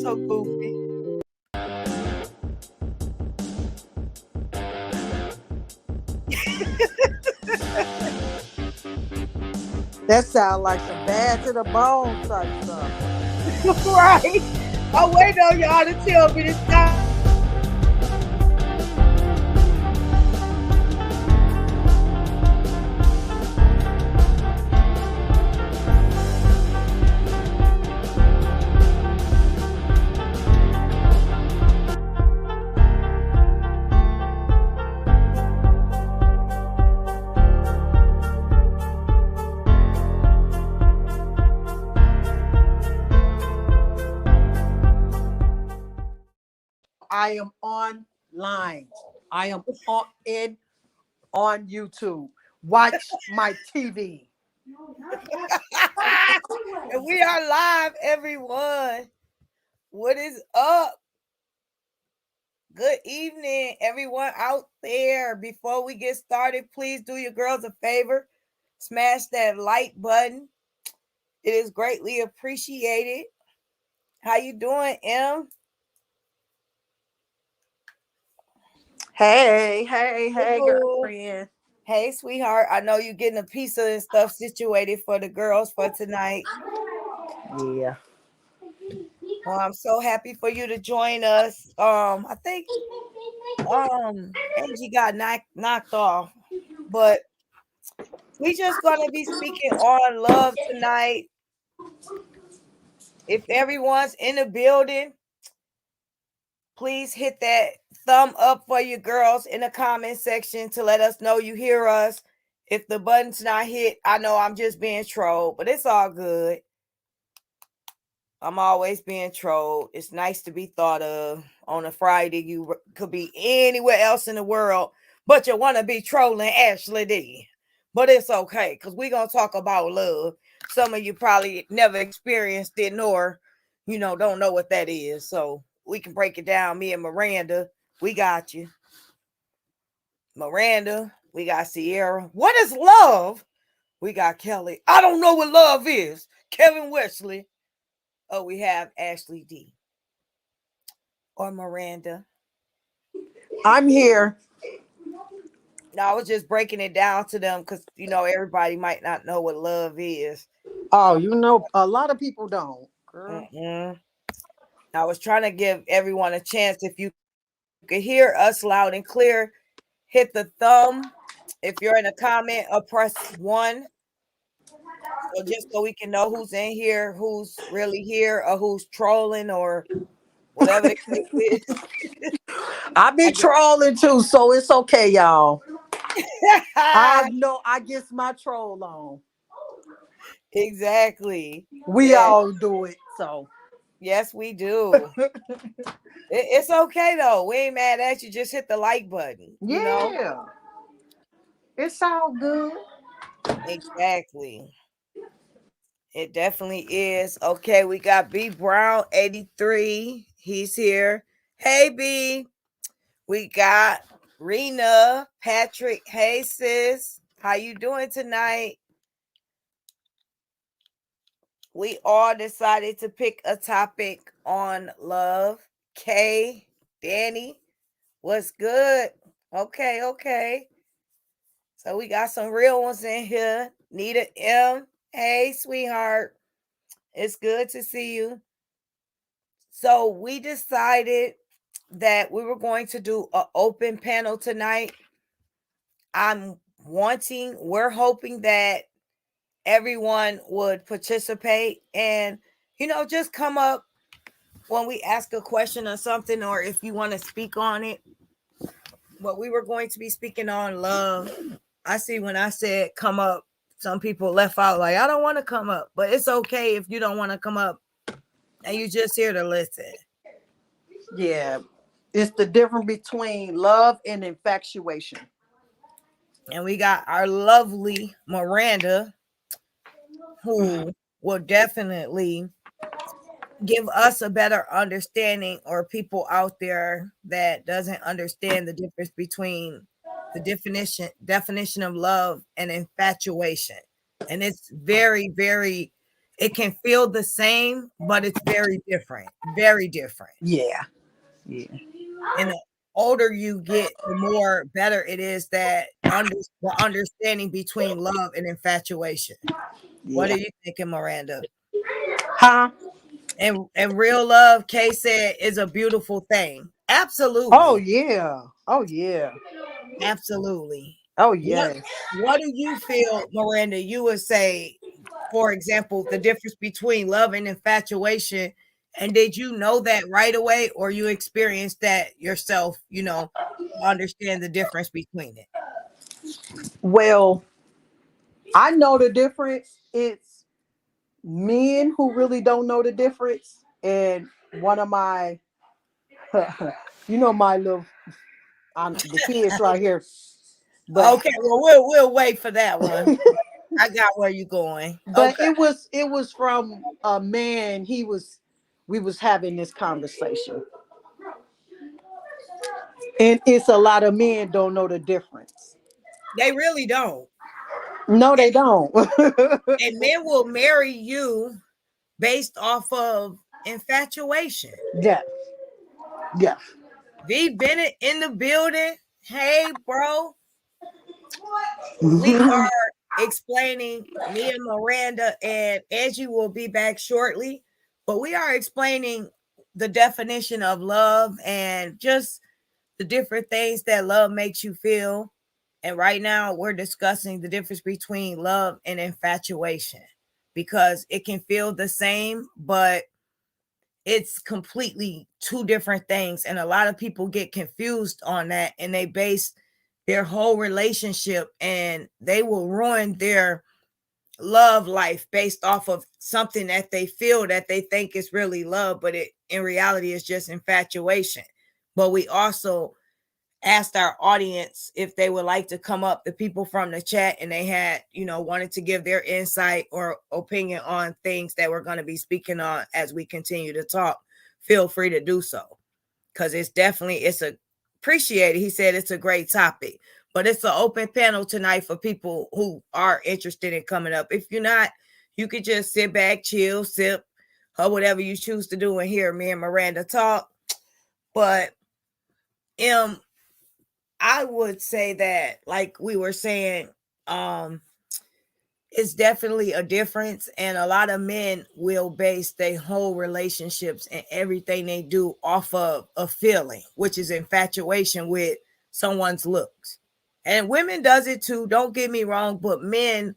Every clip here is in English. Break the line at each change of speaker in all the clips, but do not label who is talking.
so goofy.
That sounds like some bad to the bone type stuff.
Right. I'm waiting on y'all to tell me to stop.
I am online. I am on YouTube. Watch my TV.
And we are live, everyone. What is up? Good evening, everyone out there. Before we get started, please do your girls a favor. Smash that like button. It is greatly appreciated. How you doing, M?
Hey,
Ooh.
girlfriend.
Hey, sweetheart. I know you're getting a pizza and stuff situated for the girls for tonight.
Yeah.
Well, I'm so happy for you to join us. I think Angie got knocked off, but we just gonna be speaking on love tonight. If everyone's in the building, please hit that thumb up for your girls in the comment section to let us know you hear us. If the button's not hit, I know I'm just being trolled, but it's all good. I'm always being trolled. It's nice to be thought of on a Friday. You could be anywhere else in the world, but you want to be trolling Ashley D. But it's okay because we're going to talk about love. Some of you probably never experienced it nor, don't know what that is. So we can break it down. Me and Miranda, we got you. Miranda, we got Sierra. What is love? We got Kelly. I don't know what love is. Kevin Wesley. Oh, we have Ashley D. Or Miranda.
I'm here.
No, I was just breaking it down to them because, everybody might not know what love is.
Oh, a lot of people don't. Girl.
I was trying to give everyone a chance. If you could hear us loud and clear, hit the thumb. If you're in a comment, or press 1. So just so we can know who's in here, who's really here, or who's trolling, or whatever the case is.
I be trolling too, so it's okay, y'all. I guess my troll on.
Exactly.
We
Yeah.
all do it, so.
Yes, we do. It's okay though. We ain't mad at you. Just hit the like button.
Yeah. It's all good.
Exactly. It definitely is. Okay, we got B Brown 83. He's here. Hey B. We got Rena Patrick. Hey sis. How you doing tonight? We all decided to pick a topic on love. Kay, Danny, what's good? Okay. So we got some real ones in here. Nita M. Hey, sweetheart. It's good to see you. So we decided that we were going to do an open panel tonight. We're hoping that everyone would participate and, just come up when we ask a question or something, or if you want to speak on it. But we were going to be speaking on love. I see when I said come up, some people left out like, I don't want to come up. But it's okay if you don't want to come up and you just here to listen.
Yeah. It's the difference between love and infatuation.
And we got our lovely Miranda, who will definitely give us a better understanding, or people out there that doesn't understand the difference between the definition of love and infatuation. And it's very, very, it can feel the same, but it's very different. Very different.
Yeah. Yeah.
And the older you get, the more better it is that the understanding between love and infatuation. What
Yeah.
are you thinking, Miranda?
Huh?
And real love, Kay said, is a beautiful thing.
Oh
Absolutely.
yeah. Oh yeah.
Absolutely.
Oh
What
yes.
what do you feel, Miranda? You would say, for example, the difference between love and infatuation. And did you know that right away, or you experienced that yourself, understand the difference between it?
Well, I know the difference. It's men who really don't know the difference. And one of my, my little, the kids right here. But
Okay, well, we'll wait for that one. I got where you're going.
but
Okay.
it was from a man. We was having this conversation, and it's a lot of men don't know the difference.
They really don't.
No, they don't.
And men will marry you based off of infatuation.
Yeah, yeah.
V Bennett in the building. Hey, bro. We are explaining, me and Miranda and Angie will be back shortly, but we are explaining the definition of love and just the different things that love makes you feel. And right now, we're discussing the difference between love and infatuation because it can feel the same, but it's completely two different things. And a lot of people get confused on that and they base their whole relationship and they will ruin their love life based off of something that they feel that they think is really love, but it in reality is just infatuation. But we also asked our audience if they would like to come up, the people from the chat, and they had, wanted to give their insight or opinion on things that we're going to be speaking on as we continue to talk. Feel free to do so because it's appreciated. He said it's a great topic, but it's an open panel tonight for people who are interested in coming up. If you're not, you could just sit back, chill, sip, or whatever you choose to do and hear me and Miranda talk. But I would say that, like we were saying, it's definitely a difference. And a lot of men will base their whole relationships and everything they do off of a feeling, which is infatuation with someone's looks. And women does it too, don't get me wrong, but men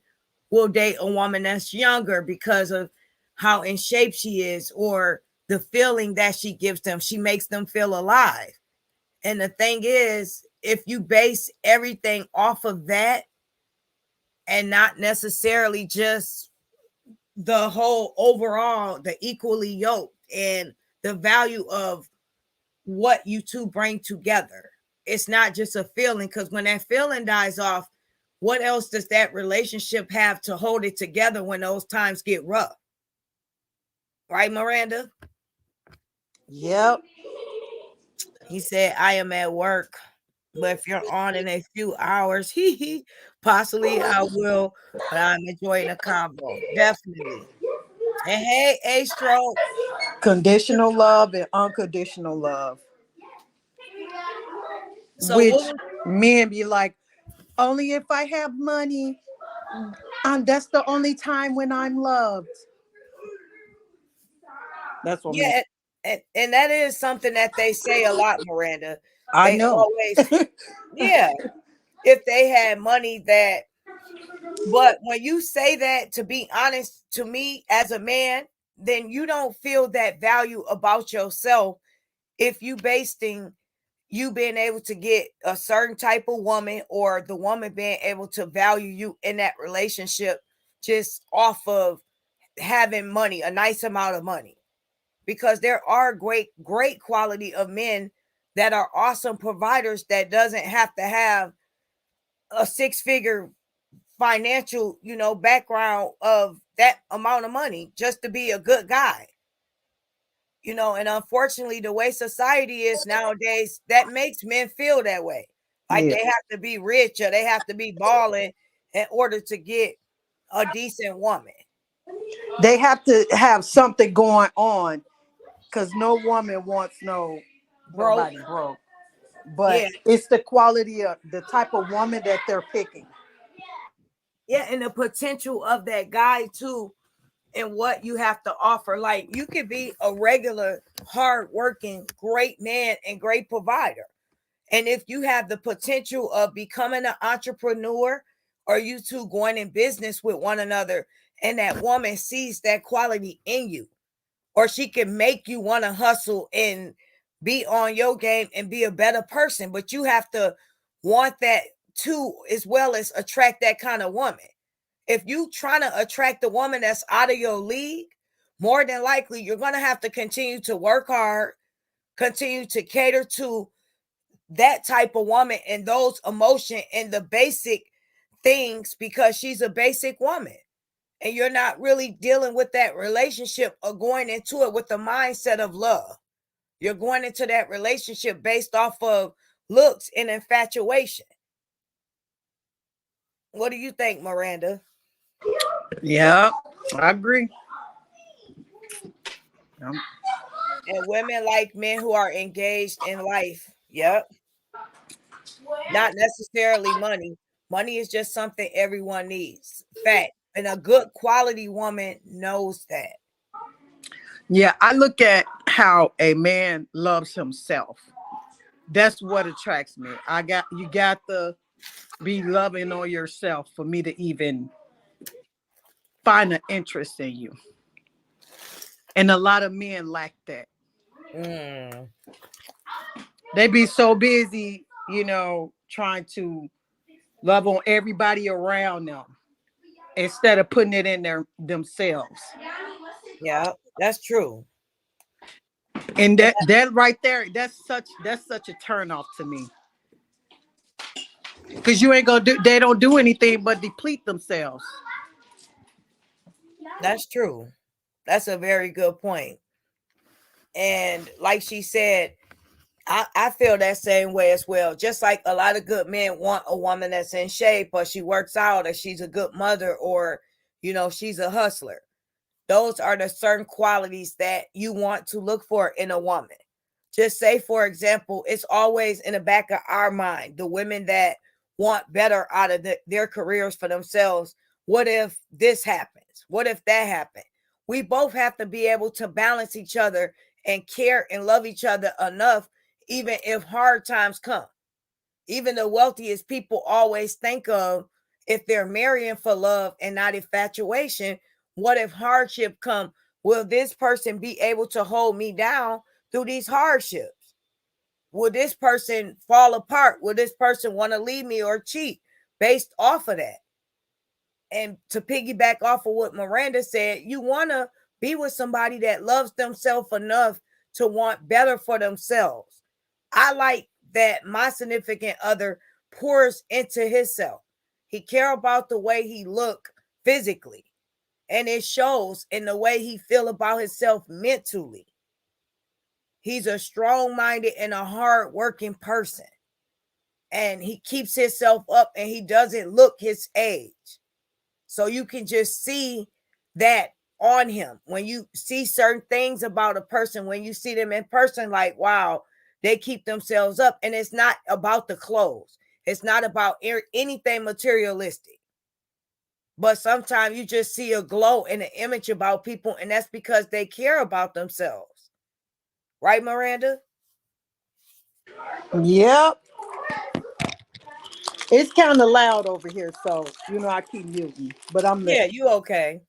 will date a woman that's younger because of how in shape she is or the feeling that she gives them. She makes them feel alive. And the thing is, if you base everything off of that and not necessarily just the whole overall, the equally yoked and the value of what you two bring together, it's not just a feeling. Because when that feeling dies off, what else does that relationship have to hold it together when those times get rough? Right, Miranda?
Yep.
He said, I am at work. But if you're on in a few hours, possibly I will. But I'm enjoying the combo. Definitely. And hey, Astro.
Conditional love and unconditional love,
So
which
what was
men be like, only if I have money, that's the only time when I'm loved. That's what men.
yeah, and that is something that they say a lot, Miranda.
I
They
know.
always, yeah, if they had money that, but when you say that, to be honest, to me as a man, then you don't feel that value about yourself if you being able to get a certain type of woman or the woman being able to value you in that relationship just off of having money, a nice amount of money. Because there are great quality of men that are awesome providers that doesn't have to have a six-figure financial, background of that amount of money just to be a good guy. And unfortunately, the way society is nowadays, that makes men feel that way. Like
Yeah.
they have to be rich or they have to be balling in order to get a decent woman.
They have to have something going on because no woman wants
Broke.
nobody broke. But
Yeah.
it's the quality of the type of woman that they're picking.
Yeah. And the potential of that guy too, and what you have to offer. Like you could be a regular, hardworking, great man and great provider. And if you have the potential of becoming an entrepreneur or you two going in business with one another, and that woman sees that quality in you, or she can make you want to hustle and be on your game and be a better person. But you have to want that too, as well as attract that kind of woman. If you trying to attract a woman that's out of your league, more than likely you're going to have to continue to work hard, continue to cater to that type of woman and those emotion and the basic things, because she's a basic woman and you're not really dealing with that relationship or going into it with the mindset of love. You're going into that relationship based off of looks and infatuation. What do you think, Miranda?
Yeah, I agree. Um,
And women like men who are engaged in life. Yep. Not necessarily money. Money is just something everyone needs. Fact. And a good quality woman knows that.
yeah, I look at how a man loves himself. That's what attracts me. You got to be loving on yourself for me to even find an interest in you. And a lot of men lack that.
Mm,
They be so busy, trying to love on everybody around them instead of putting it in themselves.
yeah, that's true.
And
And
that right there, that's such a turn off to me. Because you ain't gonna do they don't do anything but deplete themselves.
that's true. That's a very good point. And like she said, I feel that same way as well. Just like a lot of good men want a woman that's in shape, or she works out, or she's a good mother, or she's a hustler. Those are the certain qualities that you want to look for in a woman. Just say, for example, it's always in the back of our mind, the women that want better out of their careers for themselves. What if this happens? What if that happens? We both have to be able to balance each other and care and love each other enough, even if hard times come. Even the wealthiest people always think of, if they're marrying for love and not infatuation, what if hardship come? Will this person be able to hold me down through these hardships? Will this person fall apart? Will this person want to leave me or cheat based off of that? And to piggyback off of what Miranda said, you want to be with somebody that loves themselves enough to want better for themselves. I like that my significant other pours into himself. He care about the way he look physically, and it shows in the way he feel about himself mentally. He's a strong-minded and a hard-working person, and he keeps himself up and he doesn't look his age. So you can just see that on him. When you see certain things about a person, when you see them in person, like, wow, they keep themselves up. And it's not about the clothes, it's not about anything materialistic. But sometimes you just see a glow and an image about people, and that's because they care about themselves. Right, Miranda?
Yep. It's kind of loud over here, so I keep muting. But I'm
Yeah,
listening.
you okay.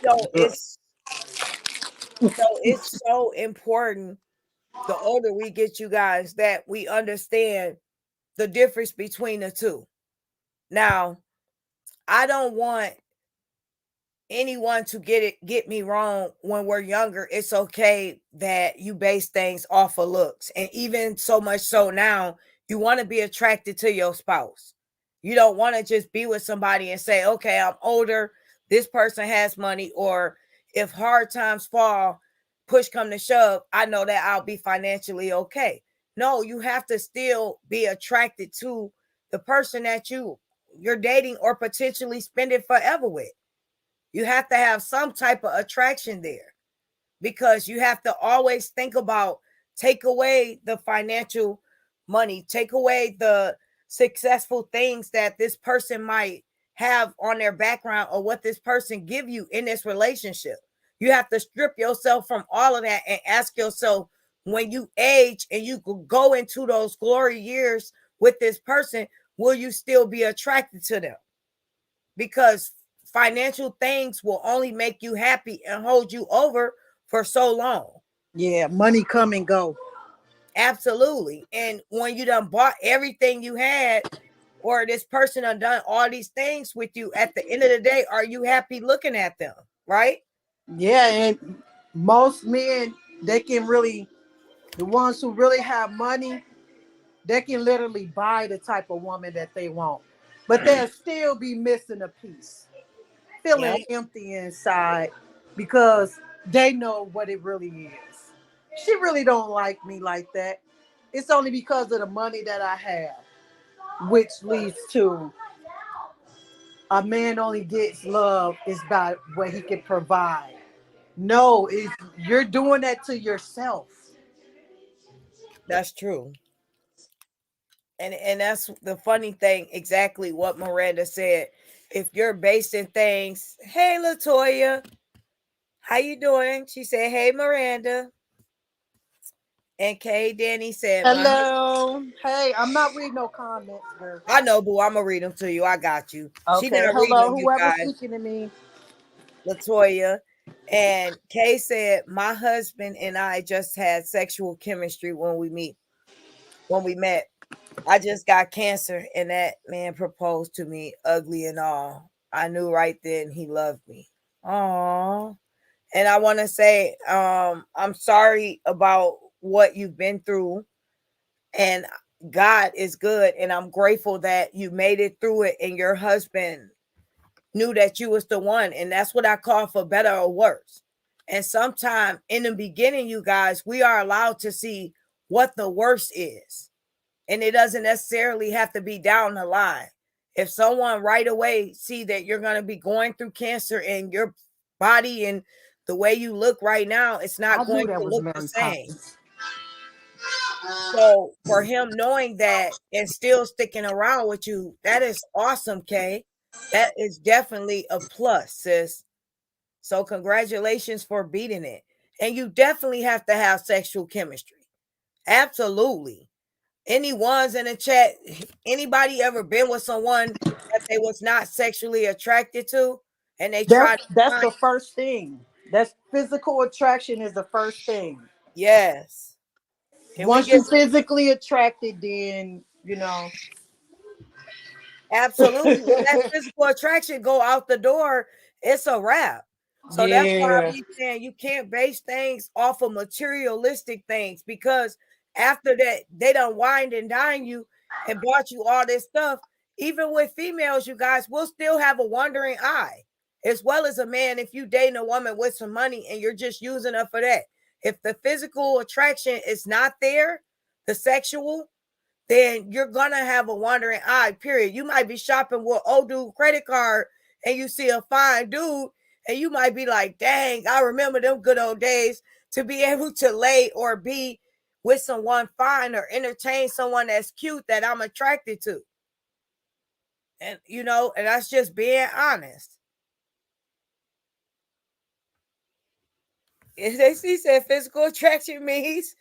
So it's so important, the older we get, you guys, that we understand the difference between the two. Now, I don't want anyone to get me wrong. When we're younger, it's okay that you base things off of looks, and even so much so now, you want to be attracted to your spouse. You don't want to just be with somebody and say, okay, I'm older, this person has money, or if hard times fall, push come to shove, I know that I'll be financially okay. No, you have to still be attracted to the person that you're dating or potentially spending forever with. You have to have some type of attraction there, because you have to always think about, take away the financial money, take away the successful things that this person might have on their background, or what this person give you in this relationship. You have to strip yourself from all of that and ask yourself, when you age and you go into those glory years with this person, will you still be attracted to them? Because financial things will only make you happy and hold you over for so long.
Yeah, money come and go.
Absolutely. And when you done bought everything you had, or this person done all these things with you, at the end of the day, are you happy looking at them? Right?
Yeah, and most men, they can really, the ones who really have money, they can literally buy the type of woman that they want, but they'll still be missing a piece,
Yeah.
feeling empty inside, because they know what it really is. She really don't like me like that. It's only because of the money that I have, which leads to a man only gets love is by what he can provide. No, you're doing that to yourself.
That's true. And that's the funny thing, exactly what Miranda said. If you're basing things, hey Latoya, how you doing? She said, hey Miranda. And Kay Danny said,
Hello. Hey, I'm not reading no comments, girl.
I know, boo, I'm gonna read them to you. I got you. She
Okay.
not reading
Hello,
them, you
whoever's
guys.
speaking to me.
Latoya. And Kay said, my husband and I just had sexual chemistry when we met. I just got cancer, and that man proposed to me, ugly and all. I knew right then he loved me. Aww. And I want to say, I'm sorry about what you've been through, and God is good, and I'm grateful that you made it through it, and your husband knew that you was the one, and that's what I call for better or worse. And sometime in the beginning, you guys, we are allowed to see what the worst is, and it doesn't necessarily have to be down the line. If someone right away see that you're going to be going through cancer, and your body and the way you look right now, it's not
I knew
going
that
to
was
look the
Mary
same.
Poppins.
So for him knowing that and still sticking around with you, that is awesome, Kay. That is definitely a plus, sis. So congratulations for beating it. And you definitely have to have sexual chemistry. Absolutely. Any ones in the chat, anybody ever been with someone that they was not sexually attracted to, and they tried to
That's
find?
the first thing. That's physical attraction is the first thing.
Yes. Can we
Once
get
you physically attracted, then you know.
absolutely, when that physical attraction go out the door, it's a wrap. So that's why I
Yeah.
be saying you can't base things off of materialistic things, because after that, they done wined and dine you and bought you all this stuff. Even with females, you guys will still have a wandering eye, as well as a man. If you dating a woman with some money and you're just using her for that, if the physical attraction is not there, the sexual, then you're gonna have a wandering eye, period. You might be shopping with old dude credit card and you see a fine dude, and you might be like, dang, I remember them good old days, to be able to lay or be with someone fine or entertain someone that's cute that I'm attracted to. And and that's just being honest. He said physical attraction means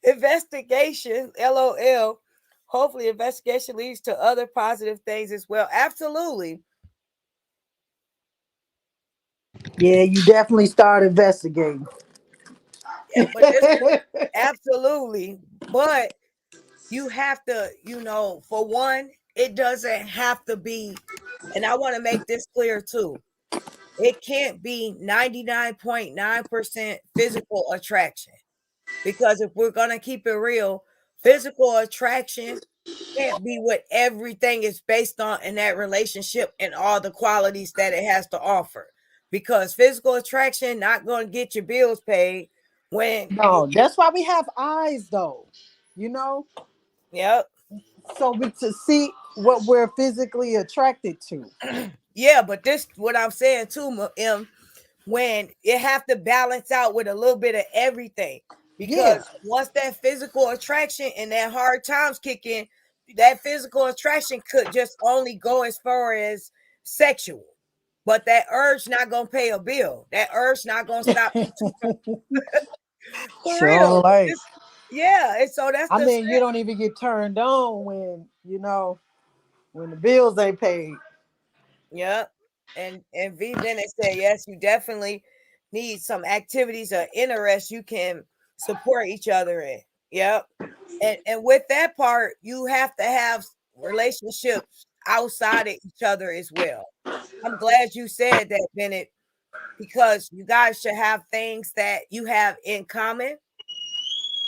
investigation, LOL. Hopefully, investigation leads to other positive things as well. Absolutely.
Yeah, you definitely start investigating.
Yeah, but this absolutely. But you have to, for one, it doesn't have to be, and I want to make this clear too. It can't be 99.9% physical attraction, because if we're going to keep it real, physical attraction can't be what everything is based on in that relationship and all the qualities that it has to offer. Because physical attraction not going to get your bills paid when you
No, that's why we have eyes, though. You know,
yep.
So we to see what we're physically attracted to.
Yeah, but this what I'm saying too, when it have to balance out with a little bit of everything.
Yeah.
Because once that physical attraction and that hard times kick in, that physical attraction could just only go as far as sexual. But that urge not gonna pay a bill. That urge not gonna stop you for
Sure,
real.
like
Yeah, and so that's
I
the
mean, you don't even get turned on when when the bills ain't paid.
yeah. And V Bennett said, yes, you definitely need some activities or interest you can support each other in. Yep. And with that part, you have to have relationships outside of each other as well. I'm glad you said that, Bennett, because you guys should have things that you have in common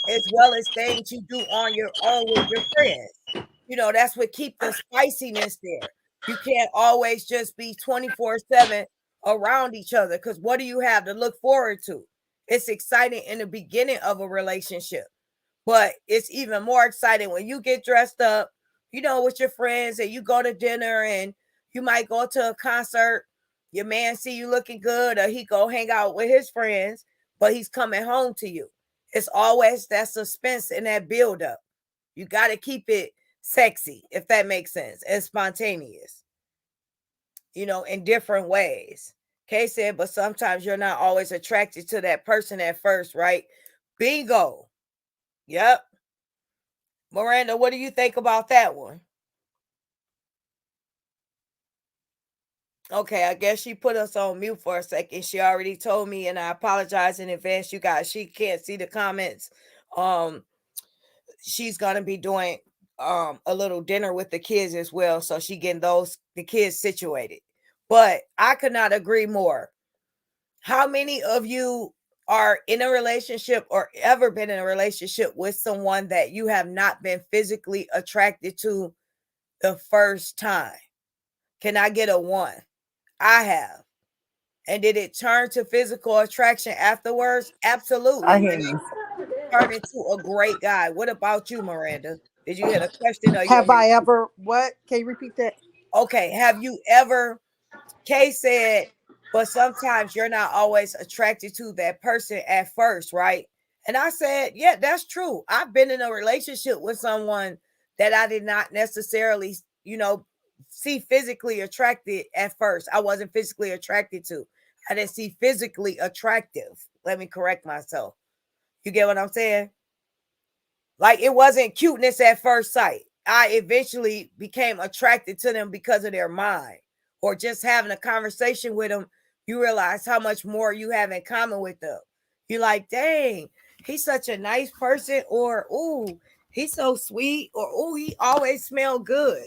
as well as things you do on your own with your friends. That's what keep the spiciness there. You can't always just be 24/7 around each other because what do you have to look forward to? It's exciting in the beginning of a relationship, but it's even more exciting when you get dressed up, with your friends and you go to dinner and you might go to a concert. Your man see you looking good or he go hang out with his friends, but he's coming home to you. It's always that suspense and that build up. You got to keep it sexy, if that makes sense, and spontaneous, in different ways. Kay said, but sometimes you're not always attracted to that person at first, right? Bingo. Yep. Miranda, what do you think about that one? Okay, I guess she put us on mute for a second. She already told me, and I apologize in advance, you guys. She can't see the comments. She's gonna be doing a little dinner with the kids as well, so she getting the kids situated. But I could not agree more. How many of you are in a relationship or ever been in a relationship with someone that you have not been physically attracted to the first time? Can I get a one? I have. And did it turn to physical attraction afterwards?
I
Absolutely.
hear
And it
you.
turned into a great guy. What about you, Miranda? Did you hear the question or you
Have
want me to
I
keep?
ever what? Can you repeat that?
Okay. Have you ever, Kay said, but sometimes you're not always attracted to that person at first, right? And I said, yeah, that's true. I've been in a relationship with someone that I did not necessarily, see physically attracted at first. I wasn't physically attracted to. I didn't see physically attractive. Let me correct myself. You get what I'm saying? Like it wasn't cuteness at first sight. I eventually became attracted to them because of their mind or just having a conversation with them. You realize how much more you have in common with them. You're like, dang, he's such a nice person, or ooh, he's so sweet, or ooh, he always smell good.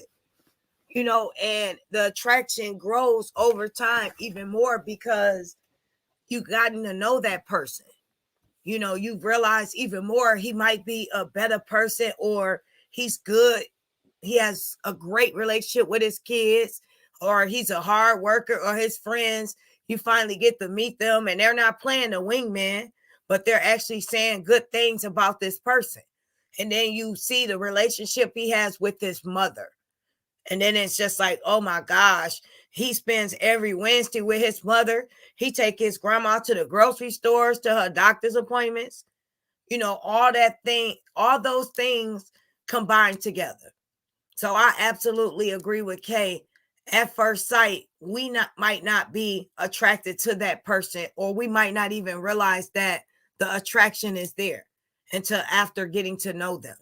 And the attraction grows over time even more because you gotten to know that person. You realize even more he might be a better person or he's good. He has a great relationship with his kids, or he's a hard worker, or his friends. You finally get to meet them and they're not playing the wingman, but they're actually saying good things about this person. And then you see the relationship he has with his mother. And then it's just like, oh my gosh, he spends every Wednesday with his mother. He take his grandma to the grocery stores, to her doctor's appointments. All those things combined together. So I absolutely agree with Kay. At first sight, might not be attracted to that person, or we might not even realize that the attraction is there until after getting to know them.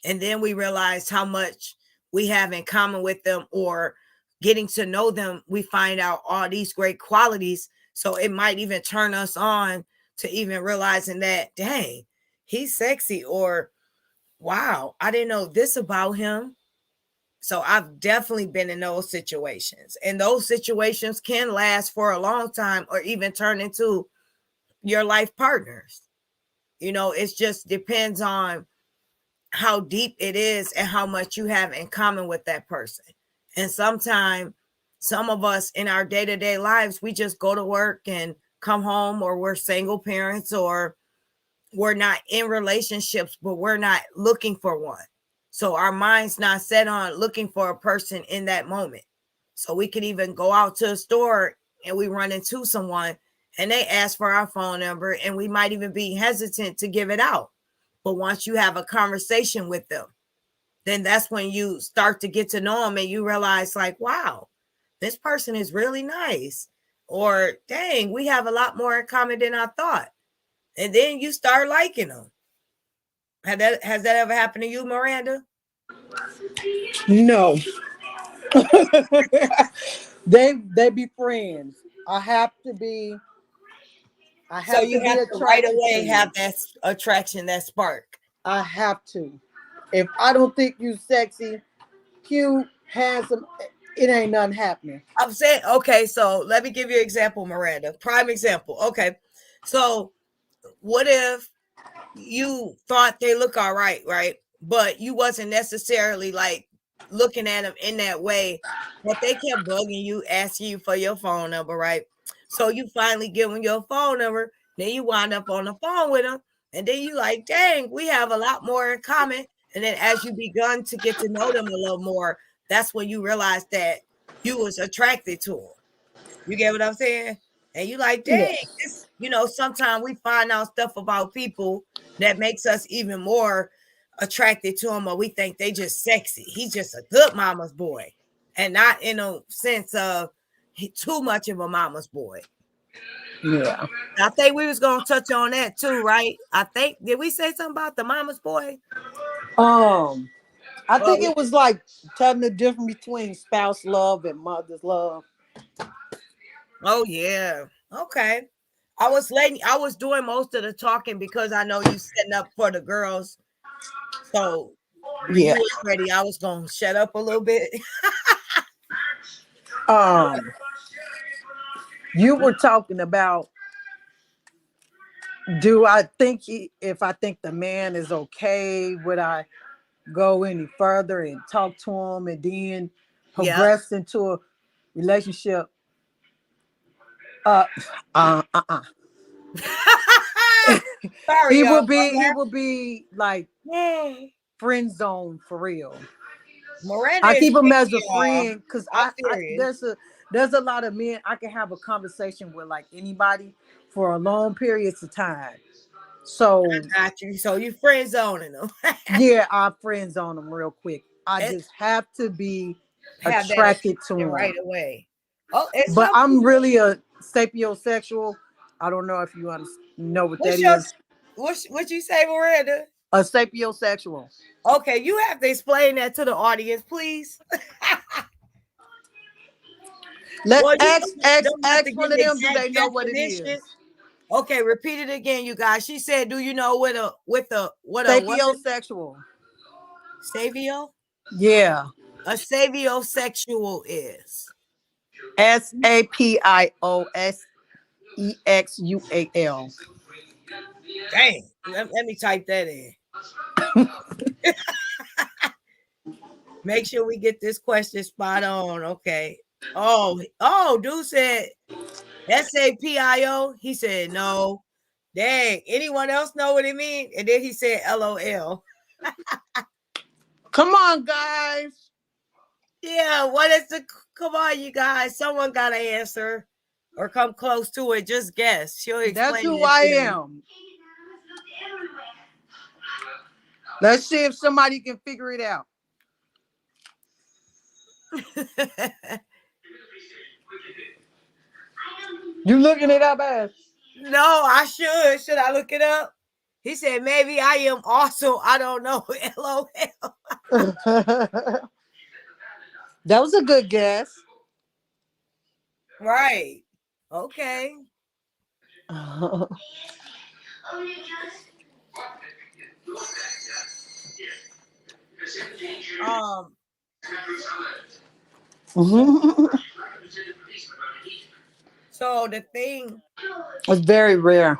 And then we realize how much we have in common with them, or getting to know them, we find out all these great qualities. So it might even turn us on to even realizing that, dang, he's sexy, or wow, I didn't know this about him. So I've definitely been in those situations. And those situations can last for a long time or even turn into your life partners. It just depends on how deep it is and how much you have in common with that person. And sometimes some of us in our day-to-day lives, we just go to work and come home, or we're single parents, or we're not in relationships, but we're not looking for one. So our mind's not set on looking for a person in that moment. So we could even go out to a store and we run into someone and they ask for our phone number and we might even be hesitant to give it out. But once you have a conversation with them, then that's when you start to get to know them and you realize like, wow, this person is really nice. Or dang, we have a lot more in common than I thought. And then you start liking them. Has that ever happened to you, Miranda?
No. they be friends. I have to be
So you have to right
attracted
away
to you.
have that attraction, that spark.
I have to. If I don't think you sexy, cute, handsome, it ain't nothing happening.
I'm saying, okay, so let me give you an example, Miranda. Prime example. Okay. So what if you thought they look all right, right? But you wasn't necessarily like looking at them in that way, but they kept bugging you, asking you for your phone number, right? So you finally give them your phone number, then you wind up on the phone with them, and then you like, dang, we have a lot more in common. And then as you begun to get to know them a little more, that's when you realize that you was attracted to them. You get what I'm saying? And you like, dang,
Yes.
this, sometimes we find out stuff about people that makes us even more attracted to them, or we think they just sexy. He's just a good mama's boy. And not in a sense of too much of a mama's boy.
Yeah.
I think we was gonna touch on that too, right? I think did we say something about the mama's boy?
I think it was like telling the difference between spouse love and mother's love.
Oh yeah. Okay. I was doing most of the talking because I know you setting up for the girls. So when
Yeah.
you was ready, I was gonna shut up a little bit.
You were talking about, do I think if I think the man is okay, would I go any further and talk to him and then
Yeah.
progress into a relationship?
Sorry,
He
y'all.
will be like friend zone for real.
Miranda
I
is
keep him
picky,
as a
y'all.
friend because
I'm
I
serious.
there's a lot of men I can have a conversation with like anybody for a long periods of time. So
I got you. So you friend zoning them.
yeah, I friend zone them real quick. I
It-
just have to be
Have that
attracted to
attention
them.
right away. Oh, it's
But
some
I'm
people.
really a sapiosexual. I don't know if you know what that
What's your
is.
what you say, Miranda?
A sapiosexual.
Okay, you have to explain that to the audience, please.
Let
Well, you don't have to
ask
give
one of
the
them. Do they
exact
know what it is?
definition. Okay, repeat it again, you guys. She said, "Do you know what what
Sapiosexual.
savio?
Yeah.
A saviosexual is?"
SAPIOSEXUAL.
Dang, let me type that in. Make sure we get this question spot on. Okay. Oh, dude said SAPIO. He said no. Dang, anyone else know what it means? And then he said LOL.
Come on, guys.
Yeah, what is the come on, you guys? Someone gotta answer or come close to it. Just guess. She'll
That's
explain
who
it
I
to
am. Let's see if somebody can figure it out.
you.
You looking it up, ass?
No, I should. Should I look it up? He said maybe I am also. I don't know. LOL.
That was a good guess.
Right. Okay. Um. So the thing.
It's very rare.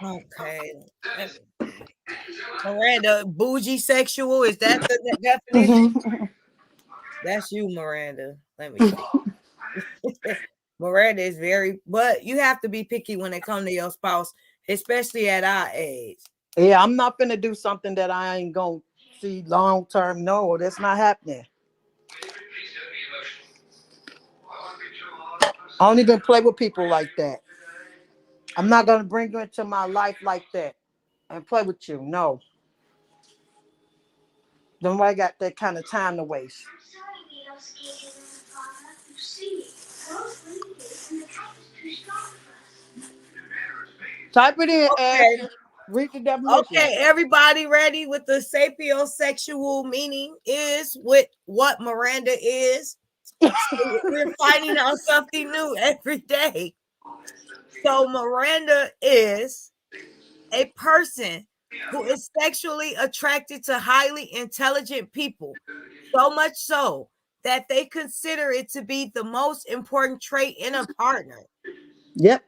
Okay. Let me see. Miranda, bougie sexual. Is that the definition? That's you, Miranda. Let me see. Miranda is very, but you have to be picky when it comes to your spouse, especially at our age.
Yeah, I'm not gonna do something that I ain't gonna see long term. No, that's not happening. I don't even play with people like that. I'm not gonna bring you into my life like that and play with you. No, nobody got that kind of time to waste. Type it in,
Okay.
Ashley. Read the definition.
Okay, everybody ready with the sapiosexual meaning is with what Miranda is. So we're finding out something new every day. So Miranda is a person who is sexually attracted to highly intelligent people, so much so that they consider it to be the most important trait in a partner.
Yep.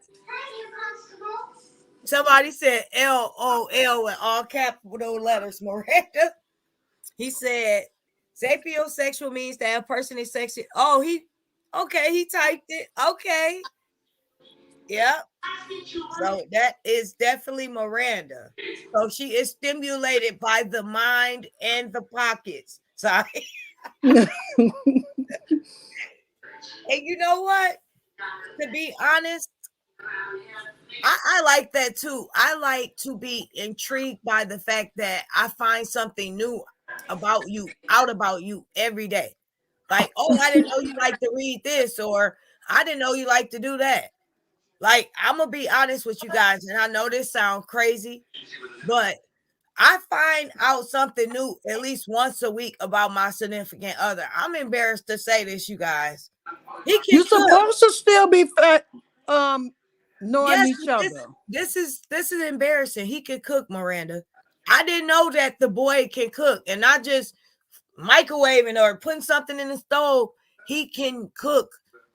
Somebody said LOL with all capital letters, Miranda. He said sapiosexual means that a person is sexual. Oh, he typed it. Okay. Yep. So that is definitely Miranda. So she is stimulated by the mind and the pockets. Sorry. And you know what? To be honest, I like that too. I like to be intrigued by the fact that I find something new about you every day. Like, oh, I didn't know you like to read this, or I didn't know you like to do that. Like, I'm gonna be honest with you guys, and I know this sounds crazy, but I find out something new at least once a week about my significant other. I'm embarrassed to say this, you guys. He can
You
cook.
supposed to still be knowing
Yes,
each other.
this is embarrassing. He can cook, Miranda. I didn't know that the boy can cook, and not just microwaving or putting something in the stove. He can cook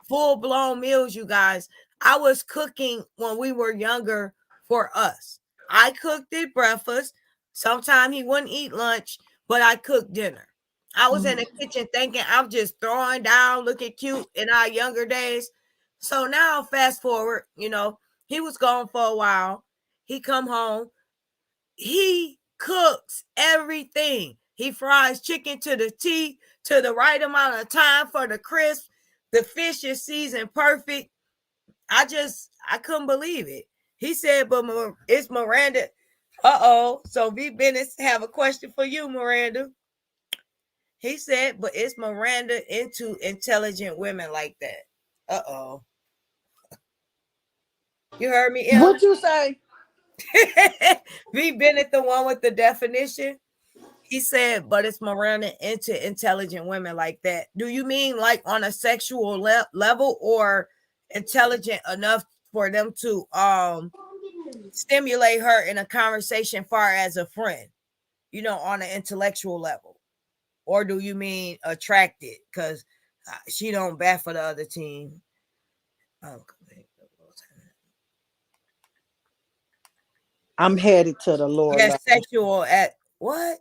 full blown meals, you guys. I was cooking when we were younger for us. I cooked at breakfast. Sometimes he wouldn't eat lunch, but I cooked dinner. I was in the kitchen thinking I'm just throwing down, looking cute in our younger days. So now, fast forward, he was gone for a while. He come home. He cooks everything. He fries chicken to the T, to the right amount of time for the crisp. The fish is seasoned perfect. I couldn't believe it. He said, but it's Miranda. Uh-oh. So V. Bennett have a question for you, Miranda. He said, but it's Miranda into intelligent women like that. Uh-oh. You heard me, M?
What you say?
V. Bennett, the one with the definition. He said, but it's Miranda into intelligent women like that. Do you mean like on a sexual level, or intelligent enough for them to stimulate her in a conversation far as a friend, on an intellectual level? Or do you mean attracted because she don't bat for the other team? Oh,
I'm headed to the Lord.
yes, sexual at what?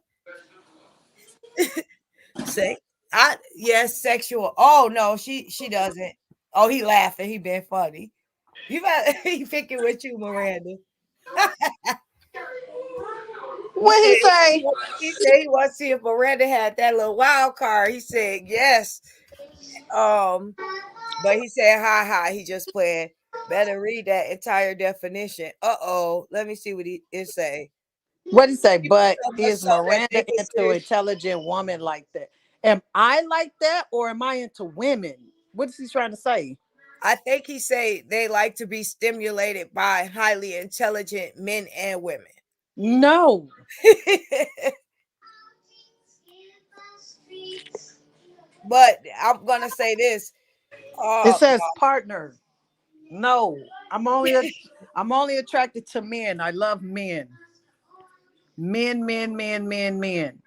Say, yes, sexual. Oh no, she doesn't. Oh, he laughing. He been funny. You got he picking with you, Miranda. He
What
said
he say?
he wants to see if Miranda had that little wild card. He said yes. But he said hi hi. He just playing. Better read that entire definition. Uh-oh. Let me see what it say.
What he say?
People
But
so much
is
so that they
Miranda into
consider.
intelligent woman like that? Am I like that, or am I into women? What is he trying to say?
I think he say they like to be stimulated by highly intelligent men and women.
No.
But I'm gonna say this.
It
Uh
says partner. No. I'm only attracted to men. I love men. Men, men, men, men, men.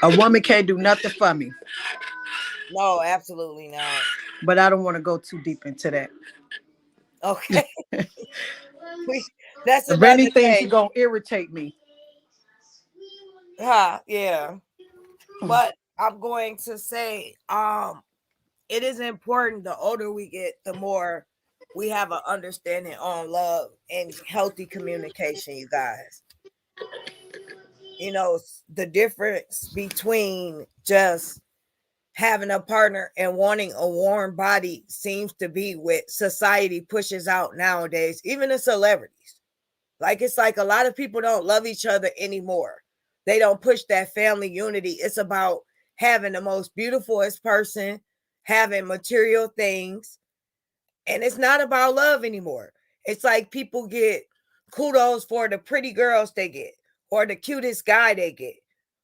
A woman can't do nothing for me.
no, absolutely not.
But I don't want to go too deep into that.
Okay. That's
If
another
anything,
day.
she's gonna irritate me.
Yeah. But I'm going to say, it is important the older we get, the more we have an understanding on love and healthy communication, you guys. You know, the difference between just having a partner and wanting a warm body seems to be what society pushes out nowadays, even the celebrities. Like, it's like a lot of people don't love each other anymore. They don't push that family unity. It's about having the most beautifulest person, having material things, and it's not about love anymore. It's like people get kudos for the pretty girls they get, or the cutest guy they get,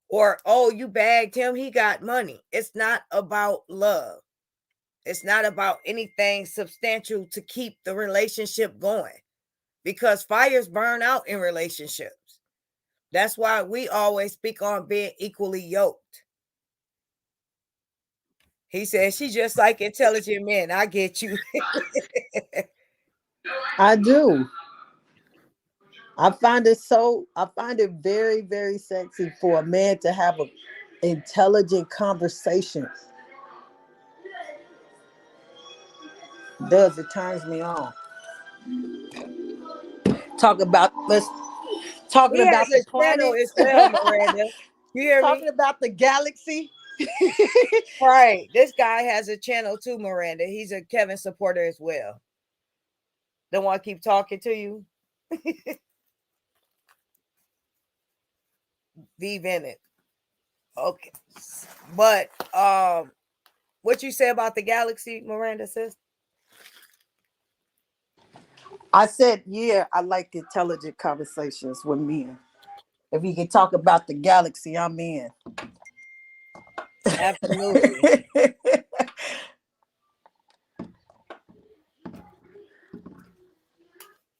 or, oh, you bagged him, he got money. It's not about love. It's not about anything substantial to keep the relationship going, because fires burn out in relationships. That's why we always speak on being equally yoked. He says she's just like intelligent men. I get you.
I do. I find it very, very sexy for a man to have a intelligent conversation. Does it turns me on. Talk about let's talking
He has
about the
a channel as
planets.
well, Miranda. You hear
Talking
me?
about the galaxy.
Right. This guy has a channel too, Miranda. He's a Kevin supporter as well. Don't want to keep talking to you. V Bennett. Okay. But what you say about the galaxy, Miranda says?
I said, yeah, I like intelligent conversations with men. If you can talk about the galaxy, I'm in.
Absolutely.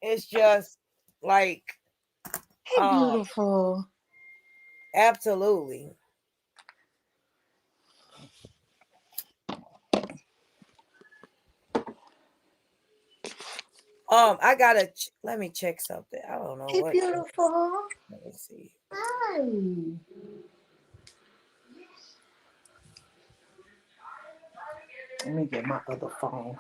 It's just like
Hey, beautiful.
absolutely. I gotta let me check something. I don't know
Hey,
what.
beautiful.
Let me see.
Hi. Let me get my other phone.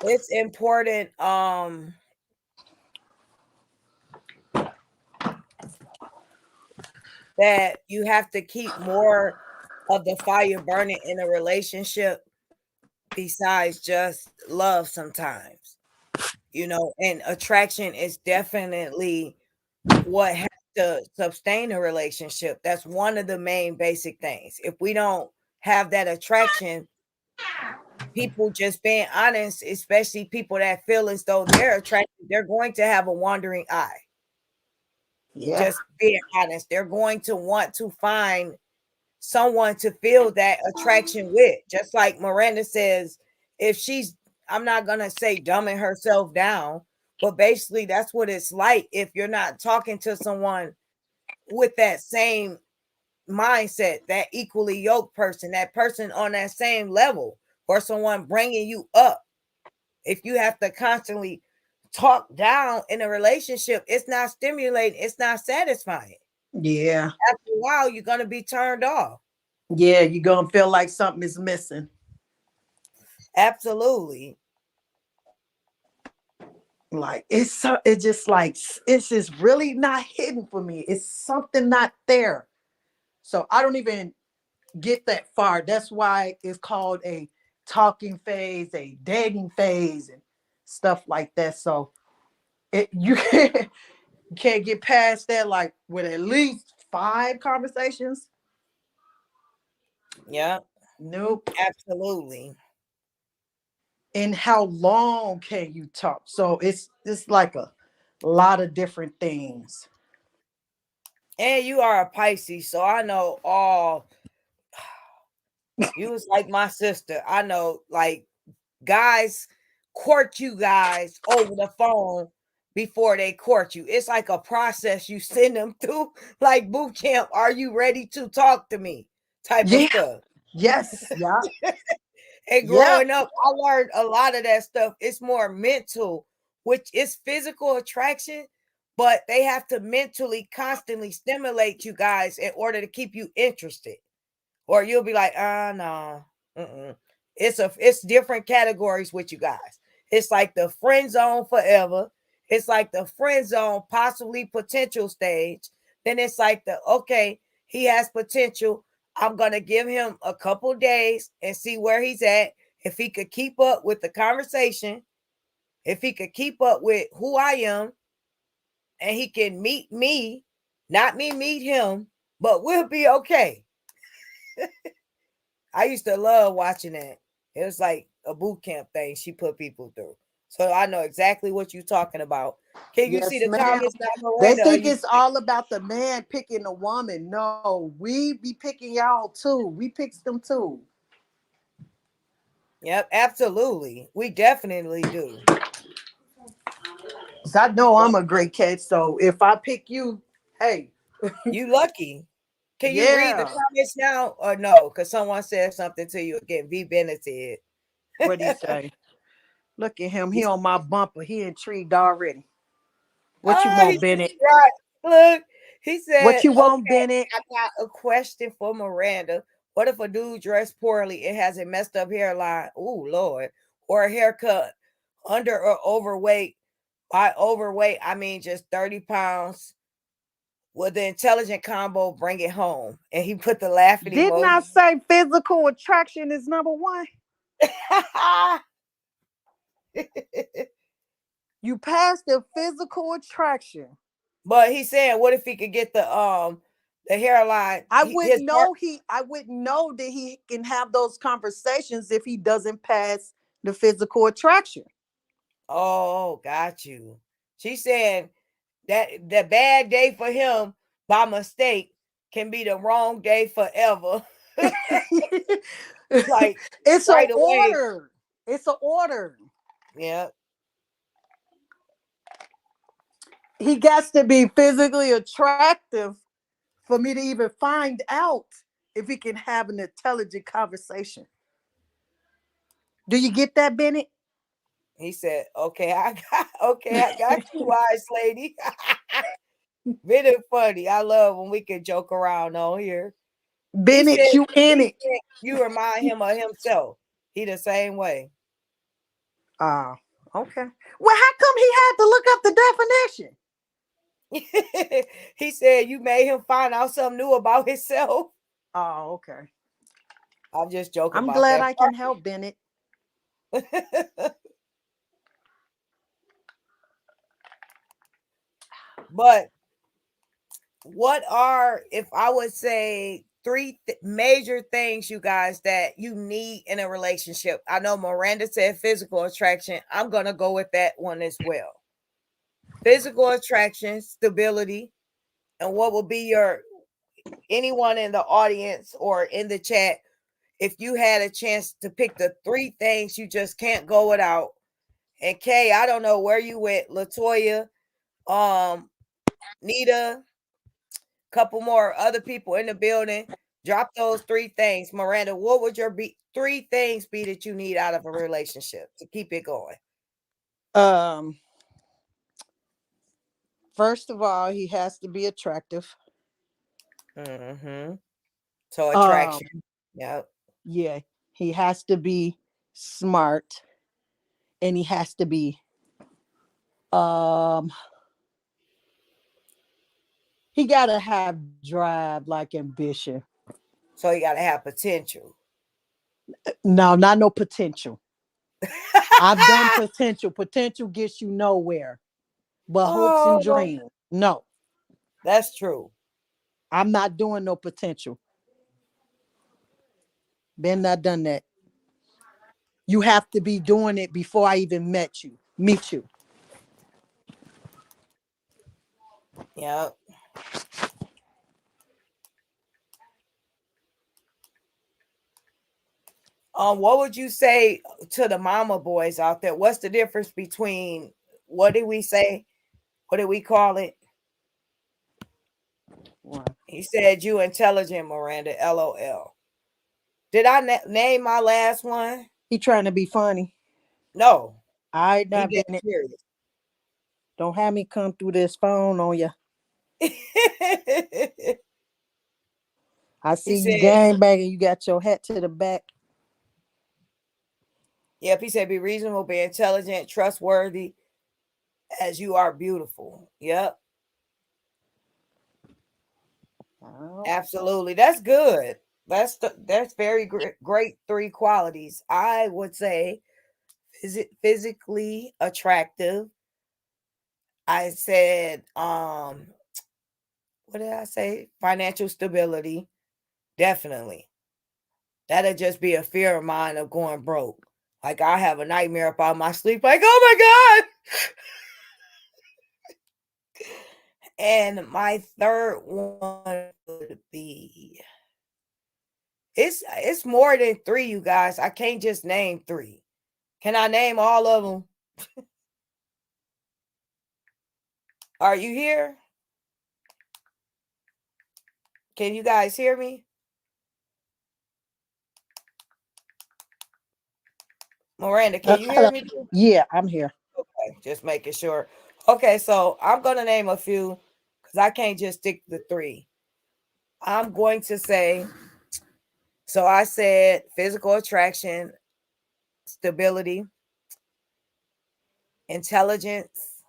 It's important that you have to keep more of the fire burning in a relationship besides just love sometimes. You know, and attraction is definitely what has to sustain a relationship. That's one of the main basic things. If we don't have that attraction, people just being honest, especially people that feel as though they're attracted, they're going to have a wandering eye.
Yeah.
Just being honest, they're going to want to find someone to feel that attraction with. Just like Miranda says, if she's, I'm not going to say dumbing herself down, but basically that's what it's like if you're not talking to someone with that same mindset, that equally yoked person, that person on that same level, or someone bringing you up. If you have to constantly talk down in a relationship, it's not stimulating, it's not satisfying.
Yeah.
After a while, you're going to be turned off.
Yeah, you're gonna feel like something is missing.
Absolutely.
Like it's just like it's just really not hidden for me. It's something not there. So I don't even get that far. That's why it's called a talking phase, a dating phase, and stuff like that. So you can't get past that like with at least 5 conversations.
Yeah,
Nope.
absolutely.
And how long can you talk? So it's like a lot of different things.
And you are a Pisces, so I know all. You was like my sister. I know, like, guys court you guys over the phone before they court you. It's like a process you send them through, like boot camp. Are you ready to talk to me? Type of
Yeah,
stuff.
Yes. Yeah.
And
Yeah.
growing up, I learned a lot of that stuff. It's more mental, which is physical attraction, but they have to mentally constantly stimulate you guys in order to keep you interested. Or you'll be like, no. Mm-mm. It's different categories with you guys. It's like the friend zone forever. It's like the friend zone possibly potential stage. Then it's like the okay, he has potential. I'm gonna give him a couple days and see where he's at. If he could keep up with the conversation, if he could keep up with who I am, and he can meet me, not me meet him, but we'll be okay. I used to love watching that. It was like a boot camp thing she put people through. So I know exactly what you're talking about. Can you see
Yes,
the
ma'am.
comments now,
They
Miranda? Or
think
you
it's all about the man picking the woman. No, we be picking y'all too. We picks them too.
Yep, absolutely. We definitely do.
'Cause I know I'm a great catch. So if I pick you, hey,
You lucky. Can you read the
yeah.
comments now or no? Because someone said something to you again. V. Bennett said.
What do you say? Look at him. He on my bumper. He intrigued already. What you
Oh,
want,
he's
Bennett?
right. Look, he
What
said,
you want,
okay,
Bennett?
I got a question for Miranda. What if a dude dressed poorly and has a messed up hairline? Oh, Lord. Or a haircut under or overweight. By overweight, I mean just 30 pounds. With the intelligent combo, bring it home. And he put the laughing
Didn't
emoji.
I say physical attraction is number one? You passed the physical attraction.
But he's saying, what if he could get the hairline? His hair,
I wouldn't know that he can have those conversations if he doesn't pass the physical attraction.
oh, got you. She said that the bad day for him by mistake can be the wrong day forever. Like
It's an
right away.
order. It's an order.
Yeah.
He gets to be physically attractive for me to even find out if he can have an intelligent conversation. Do you get that, Bennett?
He said, I got you, wise lady. Really funny. I love when we can joke around on here. He said
Bennett, you in it.
you remind him of himself. He the same way.
Ah, okay. Well, how come he had to look up the definition?
He said you made him find out something new about himself.
Oh, okay.
I'm just joking
I'm
about
glad
that
I can help, Bennett.
part. But what are, if I would say, three major things, you guys, that you need in a relationship? I know Miranda said physical attraction. I'm going to go with that one as well. Physical attraction, stability, and what will be your, anyone in the audience or in the chat, if you had a chance to pick the three things you just can't go without. And Kay, I don't know where you went, Latoya, um, Nita, couple more other people in the building. Drop those three things. Miranda, what would your three things be that you need out of a relationship to keep it going?
Um, First of all, he has to be attractive.
Mm-hmm. So
Um,
attraction. Yep.
yeah, he has to be smart, and he has to be um he gotta have drive like ambition.
So you got to have potential.
No, not no potential. I've done potential. Potential gets you nowhere, but hopes and
Oh,
dreams. No,
that's true.
I'm not doing no potential. Been not done that. You have to be doing it before I even meet you.
Yep. What would you say to the mama boys out there? What's the difference between, what did we say? What did we call it?
Wow.
He said you intelligent, Miranda. LOL. Did I name my last one?
He trying to be funny.
No,
I
he
not
dead
been it.
serious.
Don't have me come through this phone on you. I
He
see you
said,
gang banging. You got your hat to the back.
yep, he said, be reasonable, be intelligent, trustworthy, as you are beautiful. Yep,
Oh,
absolutely. That's good. That's very great three qualities. I would say physically attractive. I said, what did I say? Financial stability. Definitely. That'll just be a fear of mine of going broke. Like I have a nightmare about my sleep. Like, oh my God. And my third one would be it's more than three, you guys. I can't just name three. Can I name all of them? Are you here? Can you guys hear me? Miranda, can you hear
hello.
me?
Yeah, I'm here.
Okay, just making sure. Okay, so I'm gonna name a few because I can't just stick to three. I'm going to say, so I said physical attraction, stability, intelligence,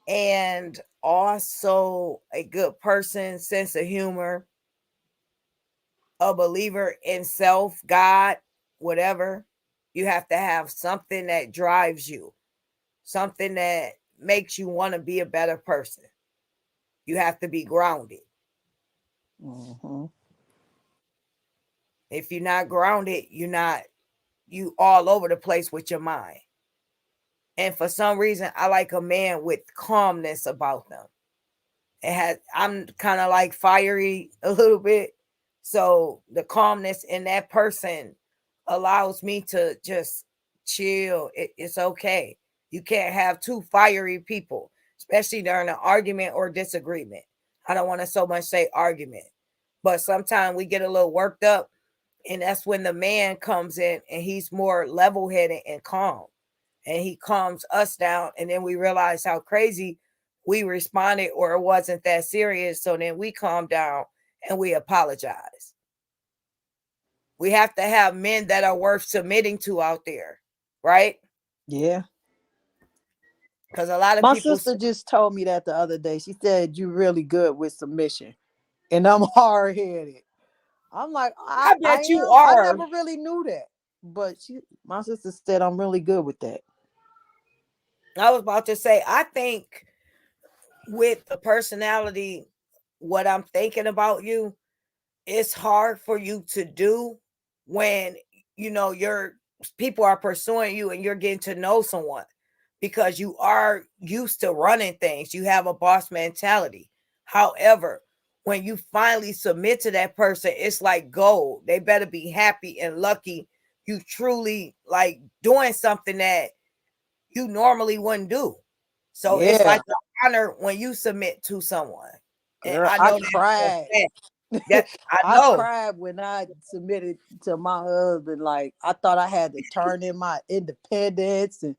and also a good person, sense of humor, a believer in self, God, whatever. You have to have something that drives you, something that makes you want to be a better person. You have to be grounded.
Mm-hmm.
If you're not grounded, you all over the place with your mind. And for some reason, I like a man with calmness about them. I'm kind of like fiery a little bit. So the calmness in that person allows me to just chill. It's okay. You can't have two fiery people, especially during an argument or disagreement. I don't want to so much say argument, but sometimes we get a little worked up, and that's when the man comes in and he's more level headed and calm, and he calms us down, and then we realize how crazy we responded or it wasn't that serious. So then we calm down and we apologize. We have to have men that are worth submitting to out there, right?
Yeah.
Because a lot of
My
people
sister just told me that the other day. She said you really good with submission, and I'm hard headed. I'm like,
I
I
bet you
am. I
are.
never really knew that, but my sister said I'm really good with that.
I was about to say, I think with the personality, what I'm thinking about you, it's hard for you to do when your people are pursuing you and you're getting to know someone, because you are used to running things. You have a boss mentality. However, when you finally submit to that person, it's like gold. They better be happy and lucky you truly like doing something that you normally wouldn't do. So it's
Yeah,
like an honor when you submit to someone. And
girl,
I
I
know that for a
cried.
fact. That I
I
know.
cried when I submitted to my husband. Like I thought I had to turn in my independence and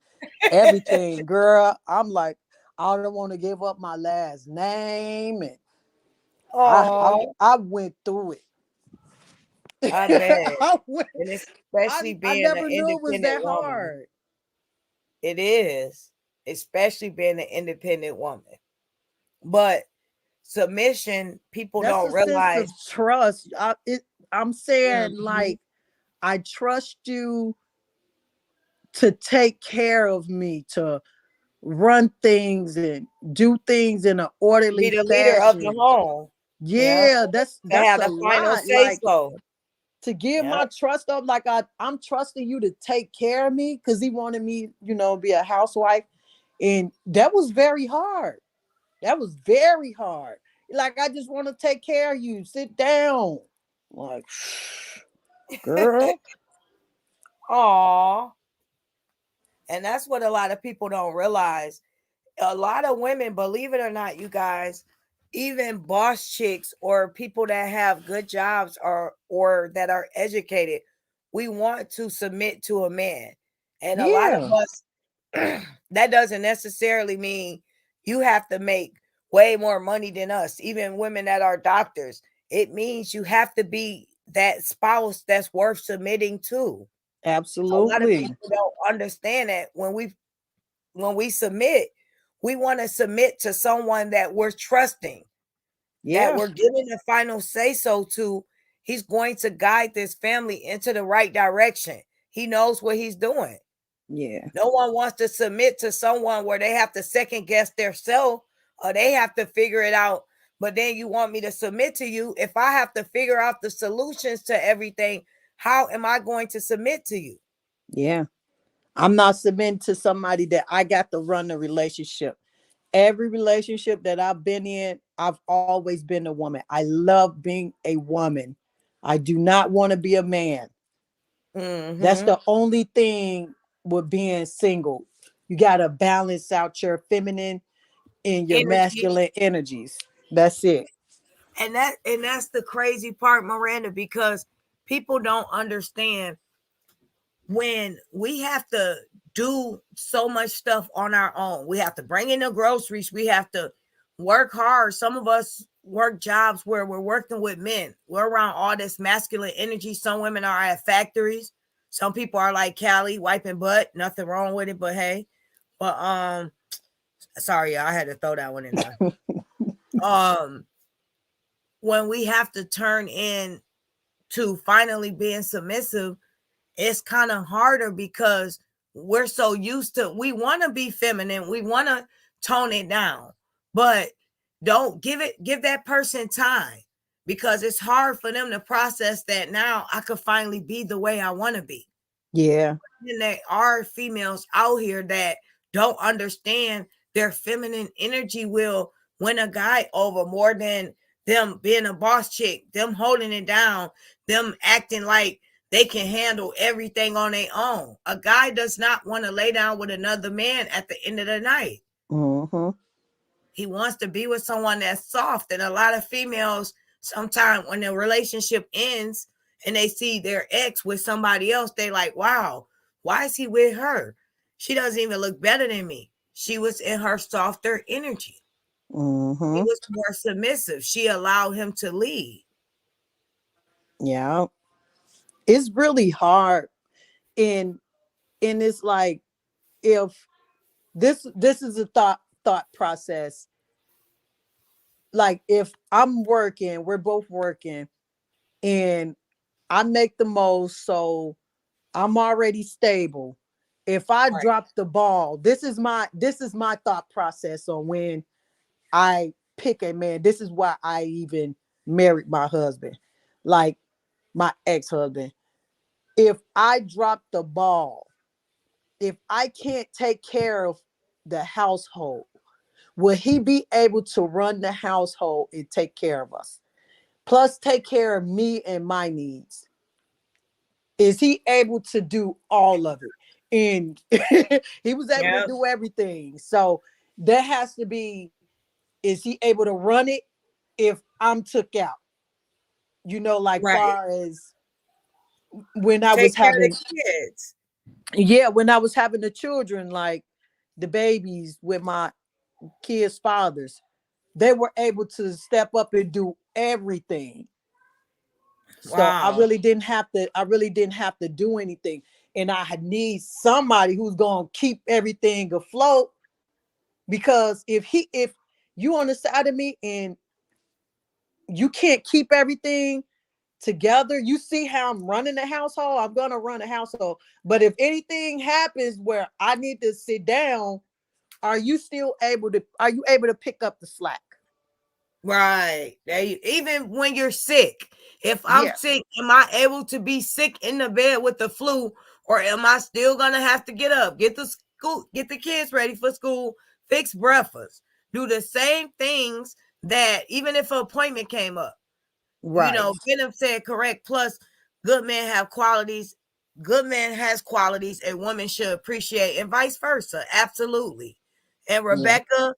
everything. Girl, I'm like, I don't want to give up my last name, and I I,
Oh,
I went through it.
I bet.
I went.
And especially
I
being an
never knew it was
independent
that
woman.
hard.
It is, especially being an independent woman. But submission, people
That's
don't
a sense of
realize.
trust. I'm saying
Mhm.
like I trust you to take care of me, to run things and do things in an
Be
orderly
the leader of the
fashion.
home. Yeah.
Yeah,
To
that's
have
a
the final
lot.
say
Like
so.
to give
Yeah.
my trust up, like I'm trusting you to take care of me because he wanted me, be a housewife. And that was very hard. That was very hard. Like, I just want to take care of you. Sit down. Like, girl.
Aw. And that's what a lot of people don't realize. A lot of women, believe it or not, you guys, even boss chicks or people that have good jobs or that are educated, we want to submit to a man. And a lot of
Yeah.
us, that doesn't necessarily mean you have to make way more money than us, even women that are doctors. It means you have to be that spouse that's worth submitting to. A lot of
Absolutely.
people don't understand that when we submit, we want to submit to someone that we're trusting, that
Yeah.
we're giving the final say so to. He's going to guide this family into the right direction. He knows what he's doing.
Yeah.
No one wants to submit to someone where they have to second guess their self or they have to figure it out. But then you want me to submit to you. If I have to figure out the solutions to everything, how am I going to submit to you?
Yeah. I'm not submitting to somebody that I got to run the relationship. Every relationship that I've been in, I've always been a woman. I love being a woman. I do not want to be a man. That's
Mm-hmm.
the only thing with being single. You got to balance out your feminine and your
Energy.
masculine energies. That's it.
And that's the crazy part, Miranda, because people don't understand when we have to do so much stuff on our own. We have to bring in the groceries. We have to work hard. Some of us work jobs where we're working with men. We're around all this masculine energy. Some women are at factories. Some people are like Callie, wiping butt. Nothing wrong with it, but hey. But sorry, I had to throw that one in there. Um, when we have to turn in to finally being submissive, it's kind of harder because we're so used to, we want to be feminine, we want to tone it down, but don't give that person time, because it's hard for them to process that now I could finally be the way I want to be.
Yeah.
And there are females out here that don't understand their feminine energy will win a guy over more than them being a boss chick, them holding it down, them acting like they can handle everything on their own. A guy does not want to lay down with another man at the end of the night.
Mm-hmm.
He wants to be with someone that's soft. And a lot of females, sometimes when the relationship ends and they see their ex with somebody else, they like, wow, why is he with her? She doesn't even look better than me. She was in her softer energy. He
Mm-hmm.
was more submissive. She allowed him to lead.
Yeah. It's really hard. And it's like, if this is a thought process, like if I'm working, we're both working, and I make the most, so I'm already stable. If I
Right.
drop the ball, this is my thought process on when I pick a man. This is why I even married my husband, like my ex-husband. If I drop the ball, if I can't take care of the household, will he be able to run the household and take care of us? Plus, take care of me and my needs. Is he able to do all of it? And he was able to
Yeah.
do everything. So there has to be, is he able to run it if I'm took out? Like
Right.
far as when I
Take
was
care of the
having,
kids.
yeah, when I was having the children, like the babies with my kids' fathers, they were able to step up and do everything. So I
Wow.
really didn't have to, do anything. And I had need somebody who's gonna keep everything afloat. Because if you on the side of me and you can't keep everything together, you see how I'm running the household, I'm gonna run a household. But if anything happens where I need to sit down, are you able to pick up the slack?
Right. Even when you're sick, if I'm
Yeah.
sick, am I able to be sick in the bed with the flu, or am I still gonna have to get up, get the kids ready for school, fix breakfast, do the same things that even if an appointment came up?
Right.
Bennett said correct. Plus, good men have qualities. Good man has qualities a woman should appreciate, and vice versa. Absolutely. And
Yeah.
Rebecca,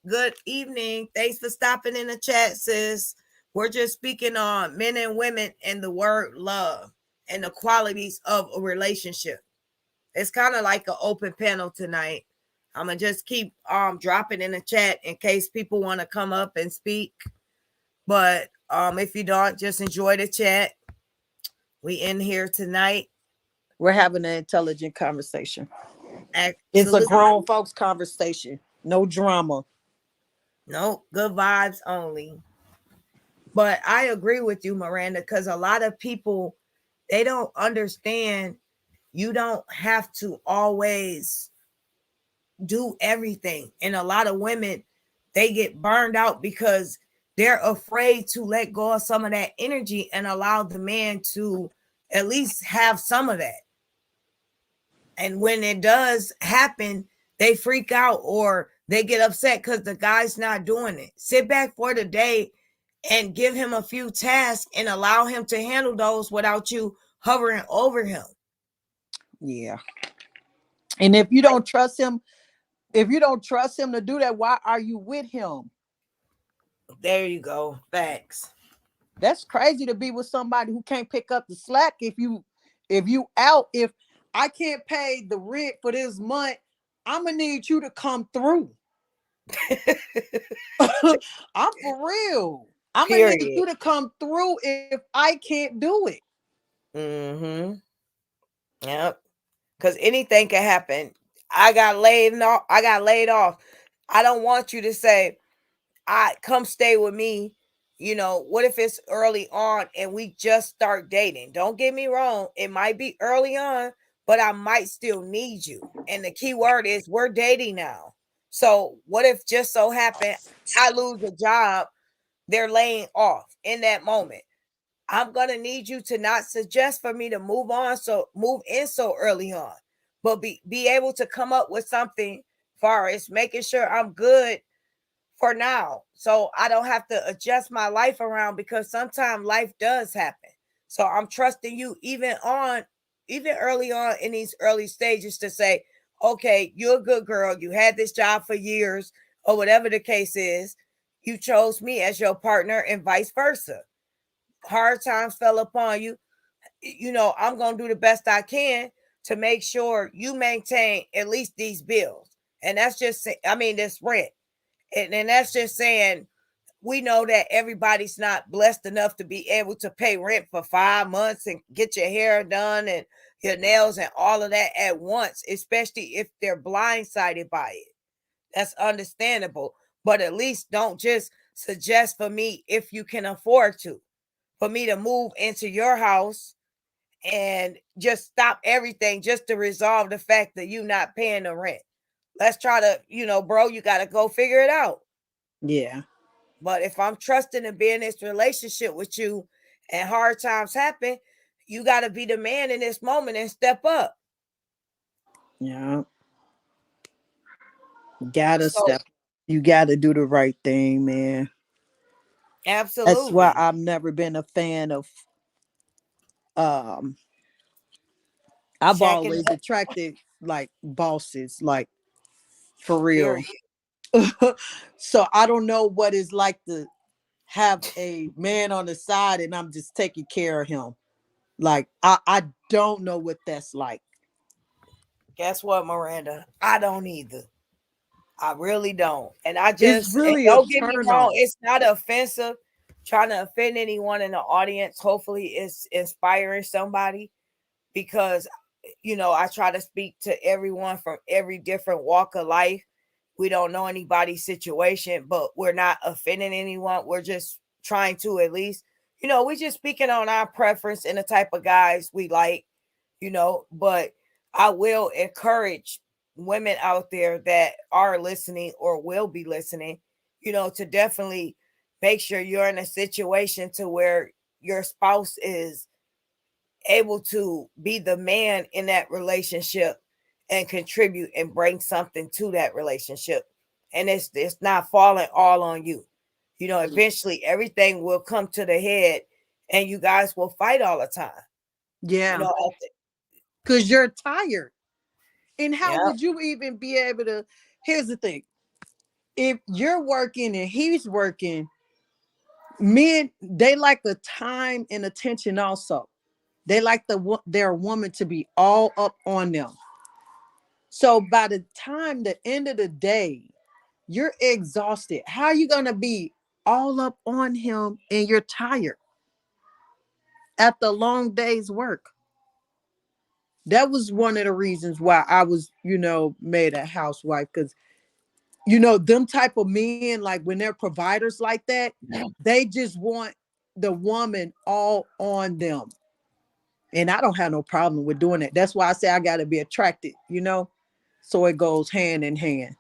Good evening. Thanks for stopping in the chat, sis. We're just speaking on men and women and the word love and the qualities of a relationship. It's kind of like an open panel tonight. I'm gonna just keep dropping in the chat in case people want to come up and speak. But if you don't, just enjoy the chat. We in here tonight.
We're having an intelligent conversation.
Absolutely.
It's a grown folks conversation. No drama.
No, good vibes only. But I agree with you, Miranda, because a lot of people, they don't understand you don't have to always do everything. And a lot of women, they get burned out because they're afraid to let go of some of that energy and allow the man to at least have some of that. And when it does happen, they freak out or they get upset because the guy's not doing it. Sit back for the day and give him a few tasks and allow him to handle those without you hovering over him.
Yeah. And if you don't trust him, to do that, why are you with him?
There you go. Facts.
That's crazy to be with somebody who can't pick up the slack. If you out, if I can't pay the rent for this month, I'm gonna need you to come through. I'm for real. I'm gonna need you to come through if I can't do it.
Mm-hmm. Yep. Because anything can happen. I got laid off. I don't want you to say, I come stay with me. You know, what if it's early on and we just start dating? Don't get me wrong, it might be early on, but I might still need you. And the key word is we're dating now. So what if just so happen I lose a job, they're laying off in that moment? I'm gonna need you to not suggest for me to move in so early on, but be able to come up with something far as making sure I'm good for now, so I don't have to adjust my life around because sometimes life does happen. So I'm trusting you even early on in these early stages to say, okay, you're a good girl. You had this job for years or whatever the case is. You chose me as your partner and vice versa. Hard times fell upon you. You know, I'm going to do the best I can to make sure you maintain at least these bills. And that's just, this rent. And that's just saying, we know that everybody's not blessed enough to be able to pay rent for 5 months and get your hair done and your nails and all of that at once, especially if they're blindsided by it. That's understandable. But at least don't just suggest for me, if you can afford to, for me to move into your house and just stop everything just to resolve the fact that you're not paying the rent. Let's try to, bro, you got to go figure it out.
Yeah.
But if I'm trusting to be in this relationship with you and hard times happen, you got to be the man in this moment and step up.
Yeah. You gotta do the right thing, man.
Absolutely.
That's why I've never been a fan of I've always attracted like bosses, like for real. So I don't know what it's like to have a man on the side and I'm just taking care of him. Like I don't know what that's like.
Guess what, Miranda? I don't either. I really don't. And
It's really
don't
a
get me
turn
wrong,
on.
it's not offensive trying to offend anyone in the audience. Hopefully it's inspiring somebody because, I try to speak to everyone from every different walk of life. We don't know anybody's situation, but we're not offending anyone. We're just trying to at least, we're just speaking on our preference and the type of guys we like, but I will encourage women out there that are listening or will be listening, to definitely make sure you're in a situation to where your spouse is able to be the man in that relationship and contribute and bring something to that relationship. And it's not falling all on you. Eventually everything will come to the head and you guys will fight all the time.
Yeah. Because you're tired. And how would you even be able to? Here's the thing. if you're working and he's working, men, they like the time and attention also. They like their woman to be all up on them. So by the time the end of the day, you're exhausted. How are you gonna be all up on him and you're tired at the long day's work? That was one of the reasons why I was, made a housewife. Because them type of men, like when they're providers like that, they just want the woman all on them. And I don't have no problem with doing it. That's why I say I got to be attracted. So it goes hand in hand.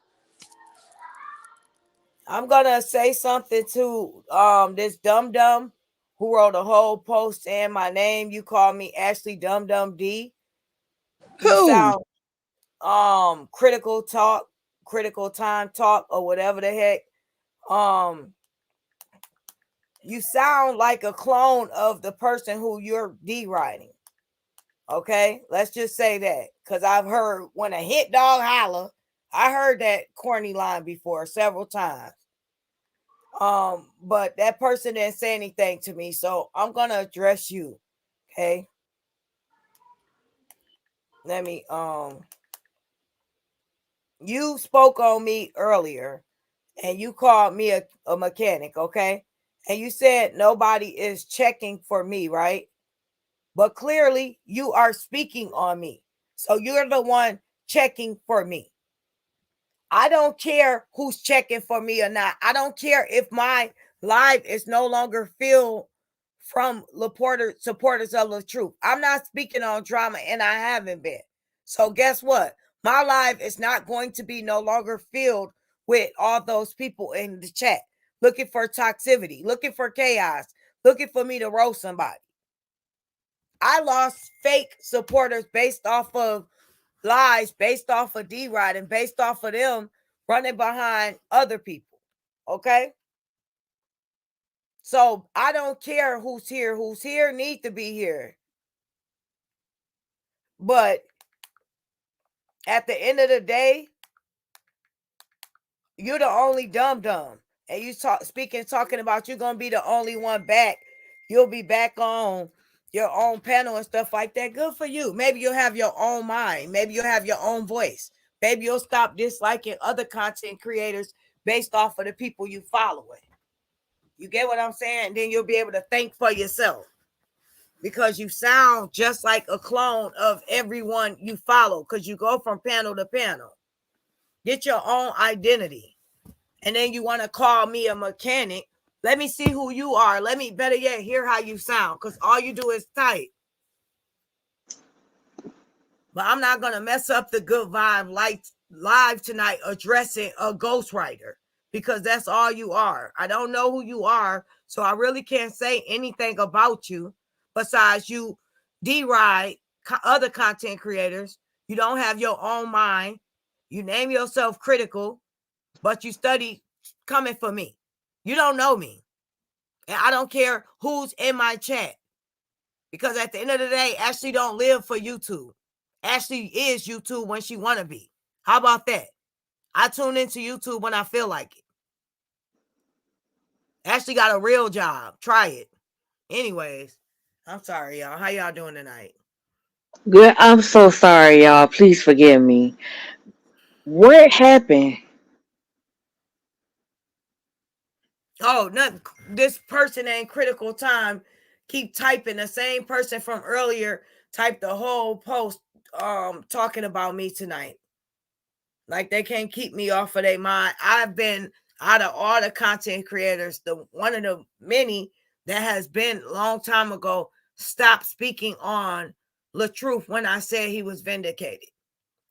I'm gonna say something to this Dum Dum who wrote a whole post saying my name. You call me Ashley Dum Dum D. You
Who?
sound critical time talk, or whatever the heck. You sound like a clone of the person who you're deriding. Okay, let's just say that, because I've heard when a hit dog holler, I heard that corny line before several times. But that person didn't say anything to me, so I'm gonna address you. Okay, let me you spoke on me earlier and you called me a mechanic, okay? And you said nobody is checking for me, right? But clearly you are speaking on me. So you're the one checking for me. I don't care who's checking for me or not. I don't care if my live is no longer filled from supporters of the truth. I'm not speaking on drama, and I haven't been. So guess what? My live is not going to be no longer filled with all those people in the chat looking for toxicity, looking for chaos, looking for me to roast somebody. I lost fake supporters based off of lies, based off of D-Rod, and based off of them running behind other people. Okay? So I don't care who's here. Who's here need to be here. But at the end of the day, you're the only dumb. And you talking about you're gonna be the only one back. You'll be back on your own panel and stuff like that. Good for you. Maybe you'll have your own mind. Maybe you'll have your own voice. Maybe you'll stop disliking other content creators based off of the people you following. You get what I'm saying? Then you'll be able to think for yourself, because you sound just like a clone of everyone you follow, because you go from panel to panel. Get your own identity. And then you want to call me a mechanic. Let me see who you are. Let me, better yet, hear how you sound, because all you do is type. But I'm not going to mess up the good vibe live tonight addressing a ghostwriter, because that's all you are. I don't know who you are, so I really can't say anything about you besides you deride other content creators. You don't have your own mind. You name yourself critical, but you study coming for me. You don't know me. And I don't care who's in my chat, because at the end of the day, Ashley don't live for YouTube. Ashley is YouTube when she want to be. How about that? I tune into YouTube when I feel like it. Ashley got a real job. Try it. Anyways, I'm sorry, y'all. How y'all doing tonight?
Good. I'm so sorry, y'all. Please forgive me. What happened?
Oh, nothing. This person ain't critical time. Keep typing. The same person from earlier typed the whole post talking about me tonight. Like they can't keep me off of their mind. I've been out of all the content creators, the one of the many that has been a long time ago, stopped speaking on the truth when I said he was vindicated.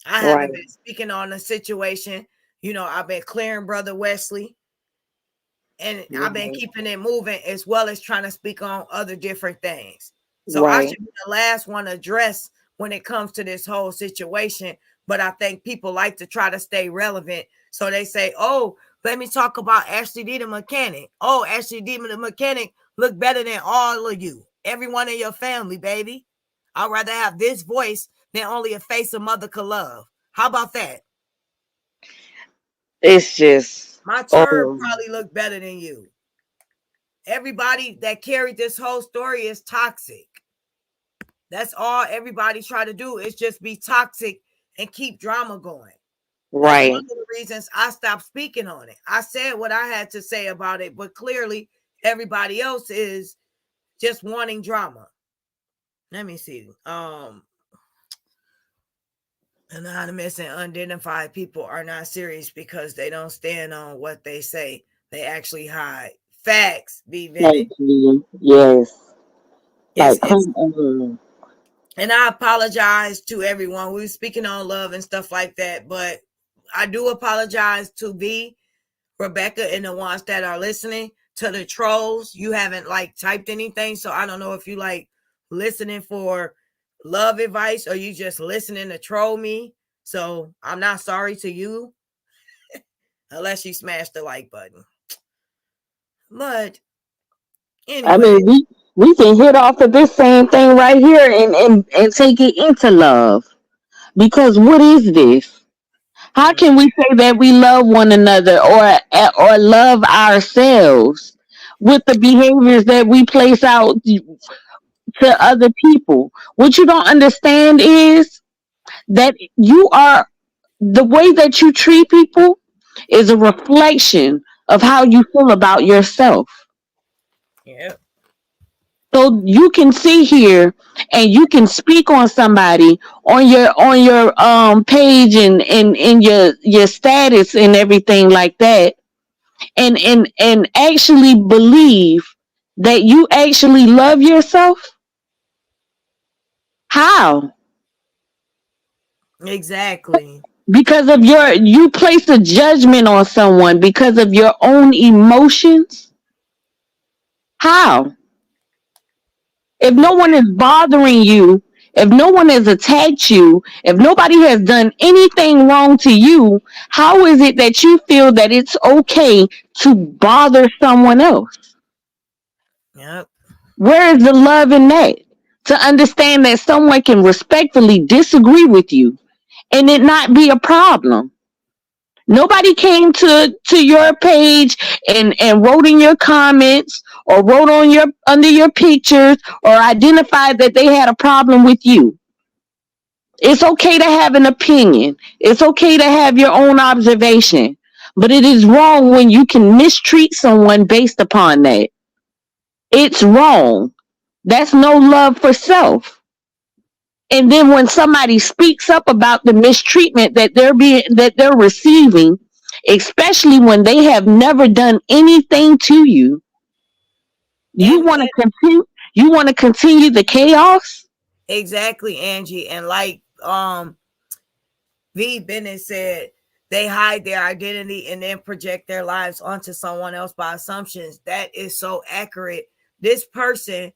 I haven't
Right.
been speaking on the situation. I've been clearing Brother Wesley, and I've been
Right.
keeping it moving, as well as trying to speak on other different things. So I
Right.
should be the last one to address when it comes to this whole situation. But I think people like to try to stay relevant. So they say, oh, let me talk about Ashley D the mechanic. Oh, Ashley D the mechanic look better than all of you. Everyone in your family, baby. I'd rather have this voice than only a face a mother could love. How about that?
It's just
My turd
Oh,
probably look better than you. Everybody that carried this whole story is toxic. That's all everybody try to do is just be toxic and keep drama going. That's one
right.
of the reasons I stopped speaking on it. I said what I had to say about it, but clearly everybody else is just wanting drama. Let me see. Anonymous and unidentified people are not serious because they don't stand on what they say. They actually hide. Facts, be Bennett.
Thank you. Yes. Like,
It's
come on.
and I apologize to everyone. We were speaking on love and stuff like that, but I do apologize to V, Rebecca, and the ones that are listening. To the trolls, you haven't like typed anything, so I don't know if you like listening for love advice or you just listening to troll me. So I'm not sorry to you unless you smash the like button. But
I
anyway,
mean, we can hit off of this same thing right here and take it into love. Because what is this? How can we say that we love one another or love ourselves with the behaviors that we place out to other people? What you don't understand is that you are the way that you treat people is a reflection of how you feel about yourself.
yeah,
So you can sit here and you can speak on somebody on your page and in your status and everything like that and actually believe that you actually love yourself. How?
exactly.
Because of you place a judgment on someone because of your own emotions. How? If no one is bothering you, if no one has attacked you, if nobody has done anything wrong to you, how is it that you feel that it's okay to bother someone else?
Yep.
Where is the love in that? To understand that someone can respectfully disagree with you and it not be a problem. Nobody came to your page and wrote in your comments or wrote on your under your pictures or identified that they had a problem with you. It's okay to have an opinion. It's okay to have your own observation. But it is wrong when you can mistreat someone based upon that. It's wrong. That's no love for self. And then when somebody speaks up about the mistreatment that they're receiving, especially when they have never done anything to you, you
And
want to continue the chaos?
exactly, Angie. And like V Bennett said, they hide their identity and then project their lives onto someone else by assumptions. That is so accurate. This person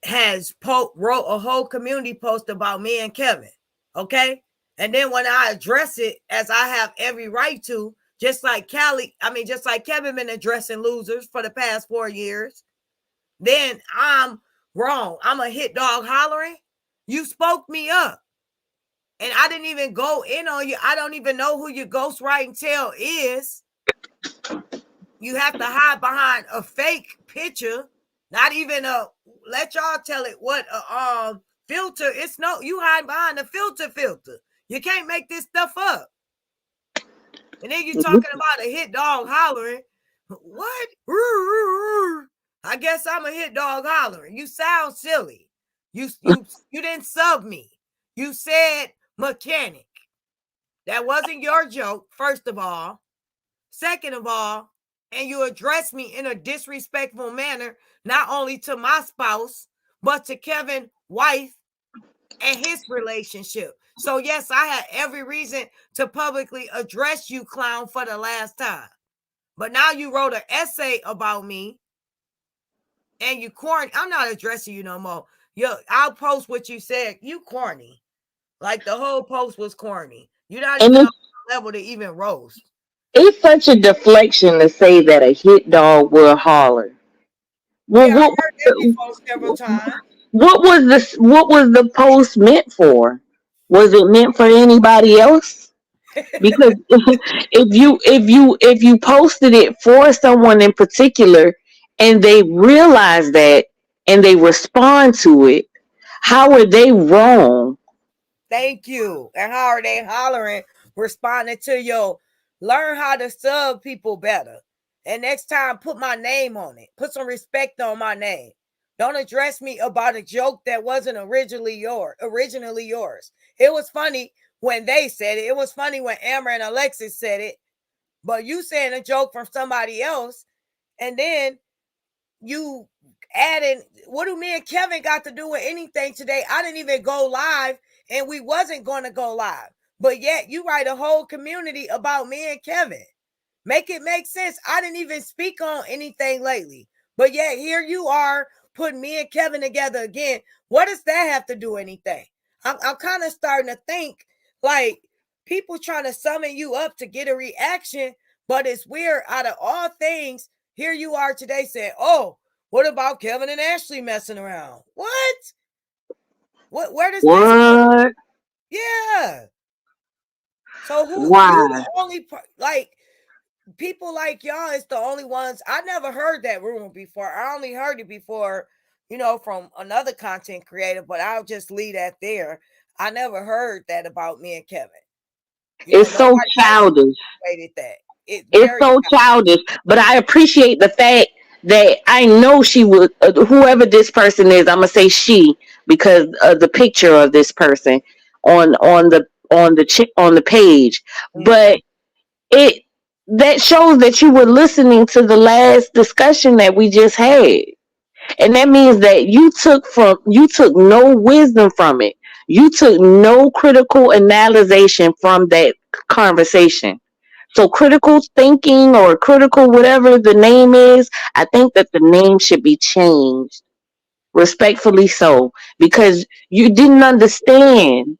has wrote a whole community post about me and Kevin. Okay. And then when I address it, as I have every right to, just like Kevin been addressing losers for the past 4 years, then I'm wrong. I'm a hit dog hollering. You spoke me up. And I didn't even go in on you. I don't even know who your ghostwriting tale is. You have to hide behind a fake picture, not even let y'all tell it what a filter. It's no, you hide behind a filter. You can't make this stuff up. And then you're talking about a hit dog hollering. What? I guess I'm a hit dog hollering. You sound silly. You didn't sub me. You said mechanic. That wasn't your joke, first of all. Second of all, and you addressed me in a disrespectful manner, not only to my spouse, but to Kevin's wife and his relationship. So, yes, I had every reason to publicly address you, clown, for the last time. But now you wrote an essay about me and you corny. I'm not addressing you no more. I'll post what you said. You corny. Like the whole post was corny. You're not
And
even on the level to even roast.
it's such a deflection to say that a hit dog will holler. Well,
Yeah, I heard that before several times.
what was the post meant for? Was it meant for anybody else? Because if you posted it for someone in particular and they realize that and they respond to it, how are they wrong?
Thank you. And how are they hollering, responding to your learn how to sub people better. And next time, put my name on it. Put some respect on my name. Don't address me about a joke that wasn't originally yours. It was funny when they said it. It was funny when Amber and Alexis said it. But you saying a joke from somebody else, and then you adding, what do me and Kevin got to do with anything today? I didn't even go live, and we wasn't going to go live. But yet you write a whole community about me and Kevin. Make it make sense. I didn't even speak on anything lately. But yet here you are putting me and Kevin together again. What does that have to do anything? I'm kind of starting to think like people trying to summon you up to get a reaction, but it's weird. Out of all things, here you are today saying, "Oh, what about Kevin and Ashley messing around?" What? Where does this go?
What?
Yeah. So who you
Why?
the only like people like y'all is the only ones. I never heard that rumor before. I only heard it before, from another content creator, but I'll just leave that there. I never heard that about me and Kevin.
It's so
Nobody else
childish.
created that. It's
It's
very
so childish. But I appreciate the fact that I know she would, whoever this person is, I'm gonna say she because of the picture of this person on the page.
mm,
But it that shows that you were listening to the last discussion that we just had. And that means that you took no wisdom from it. You took no critical analysis from that conversation. So critical thinking or critical whatever the name is, I think that the name should be changed. Respectfully so. Because you didn't understand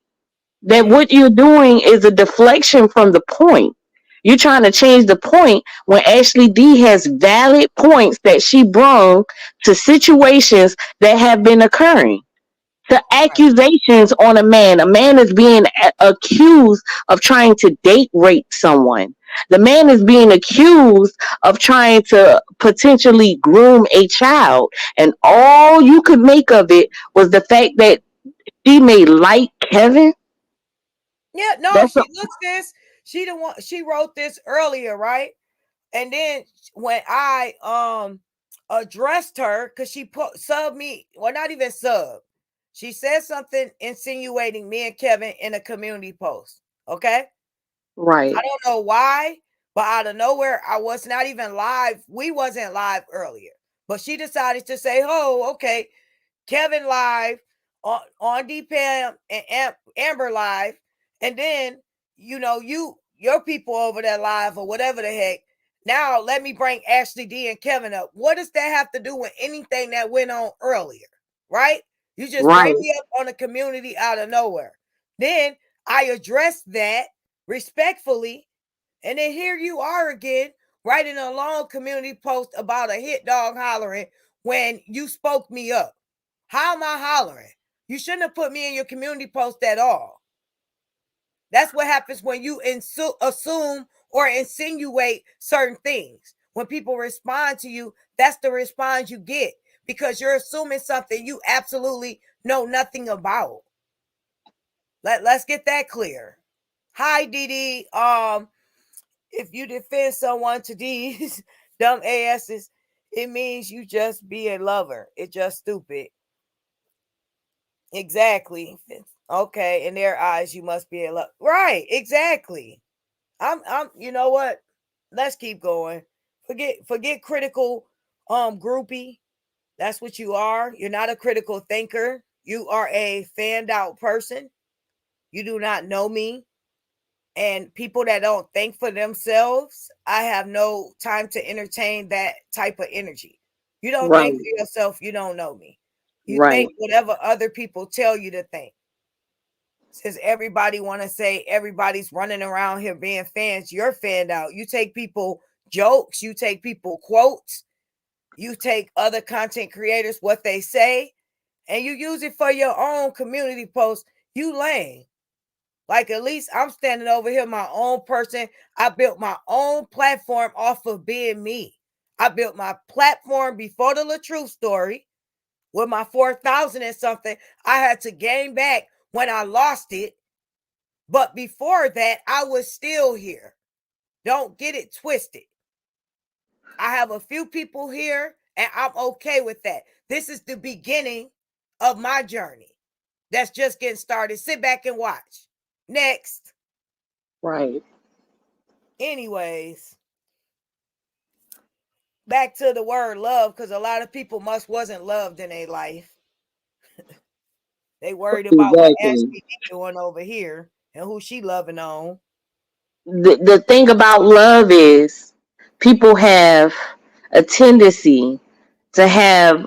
that
mm.
what you're doing is a deflection from the point. You're trying to change the point when Ashley D has valid points that she brung to situations that have been occurring. The
Right.
accusations on a man. A man is being accused of trying to date rape someone. The man is being accused of trying to potentially groom a child. And all you could make of it was the fact that she may like Kevin.
Yeah, no,
That's a,
she looks this. She the one she wrote this earlier, right? And then when I addressed her, because she put sub me, well, not even sub. She said something insinuating me and Kevin in a community post. Okay. I
right.
don't know why, but out of nowhere, I was not even live. We wasn't live earlier. But she decided to say, "Oh, okay, Kevin live on DPM and Amber live, and then your people over there live or whatever the heck. Now let me bring Ashley D and Kevin up. What does that have to do with anything that went on earlier? Right? You just bring
Right.
me up on a community out of nowhere. Then I addressed that respectfully, and then here you are again writing a long community post about a hit dog hollering when you spoke me up. How am I hollering? You shouldn't have put me in your community post at all. That's what happens when you assume or insinuate certain things. When people respond to you, that's the response you get because you're assuming something you absolutely know nothing about. Let's get that clear. Hi, Didi. If you defend someone to these dumb asses, it means you just be a lover. It's just stupid. Exactly. Okay, in their eyes, you must be a love. Right, exactly. You know what? Let's keep going. Forget critical groupie. That's what you are. You're not a critical thinker. You are a fanned out person. You do not know me. And people that don't think for themselves, I have no time to entertain that type of energy. You don't think
Right.
for yourself, you don't know me. You
Right.
think whatever other people tell you to think. Since everybody want to say everybody's running around here being fans, you're fanned out. You take people jokes, you take people quotes, you take other content creators what they say, and you use it for your own community post. You lame. Like, at least I'm standing over here, my own person. I built my own platform off of being me. I built my platform before the LaTruth story with my 4,000 and something. I had to gain back when I lost it. But before that, I was still here. Don't get it twisted. I have a few people here, and I'm okay with that. This is the beginning of my journey. That's just getting started. Sit back and watch. Next.
Right.
Anyways, back to the word love, because a lot of people wasn't loved in their life. They worried about what
Exactly.
Ashley doing over here and who she loving on.
The thing about love is people have a tendency to have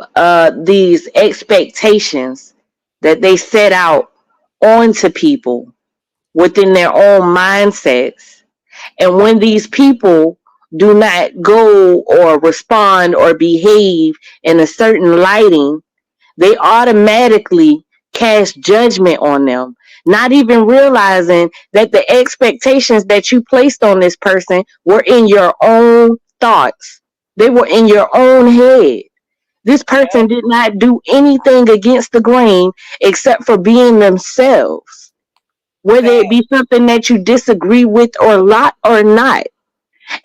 these expectations that they set out onto people within their own mindsets. And when these people do not go or respond or behave in a certain lighting, they automatically cast judgment on them, not even realizing that the expectations that you placed on this person were in your own thoughts. They were in your own head. This
Yeah,
person did not do anything against the grain except for being themselves, whether it
fact.
be something that you disagree with or not.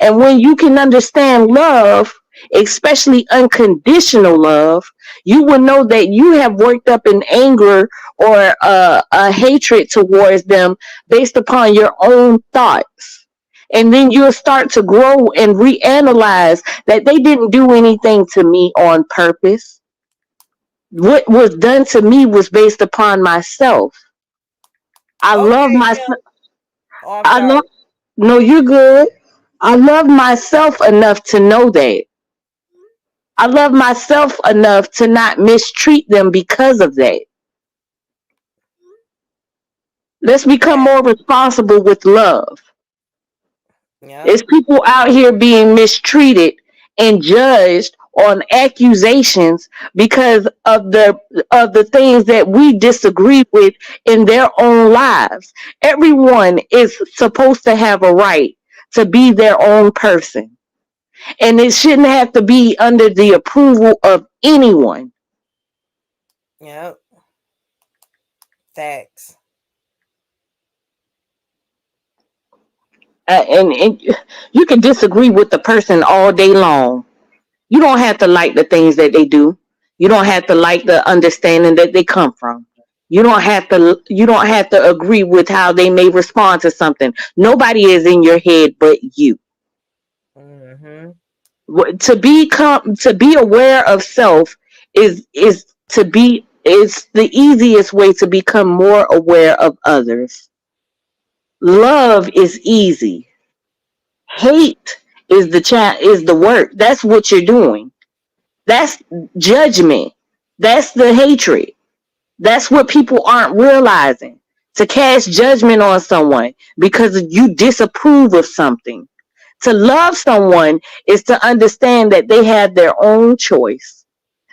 And when you can understand love, especially unconditional love, you will know that you have worked up an anger or a hatred towards them based upon your own thoughts. And then you'll start to grow and reanalyze that they didn't do anything to me on purpose. What was done to me was based upon myself. I love
Okay, Kim.
myself.
Oh, I'm
I love,
sorry.
no, you're good. I love myself enough to know that. I love myself enough to not mistreat them because of that. Let's become
Fact.
more responsible with love.
Yep.
There's people out here being mistreated and judged on accusations because of the things that we disagree with in their own lives. Everyone is supposed to have a right to be their own person. And it shouldn't have to be under the approval of anyone.
Yep. Facts.
And you can disagree with the person all day long. You don't have to like the things that they do. You don't have to like the understanding that they come from. You don't have to agree with how they may respond to something. Nobody is in your head but you.
Mm-hmm.
To be aware of self is to be is the easiest way to become more aware of others. Love is easy. Hate is the work. That's what you're doing. That's judgment. That's the hatred. That's what people aren't realizing. To cast judgment on someone because you disapprove of something. To love someone is to understand that they have their own choice.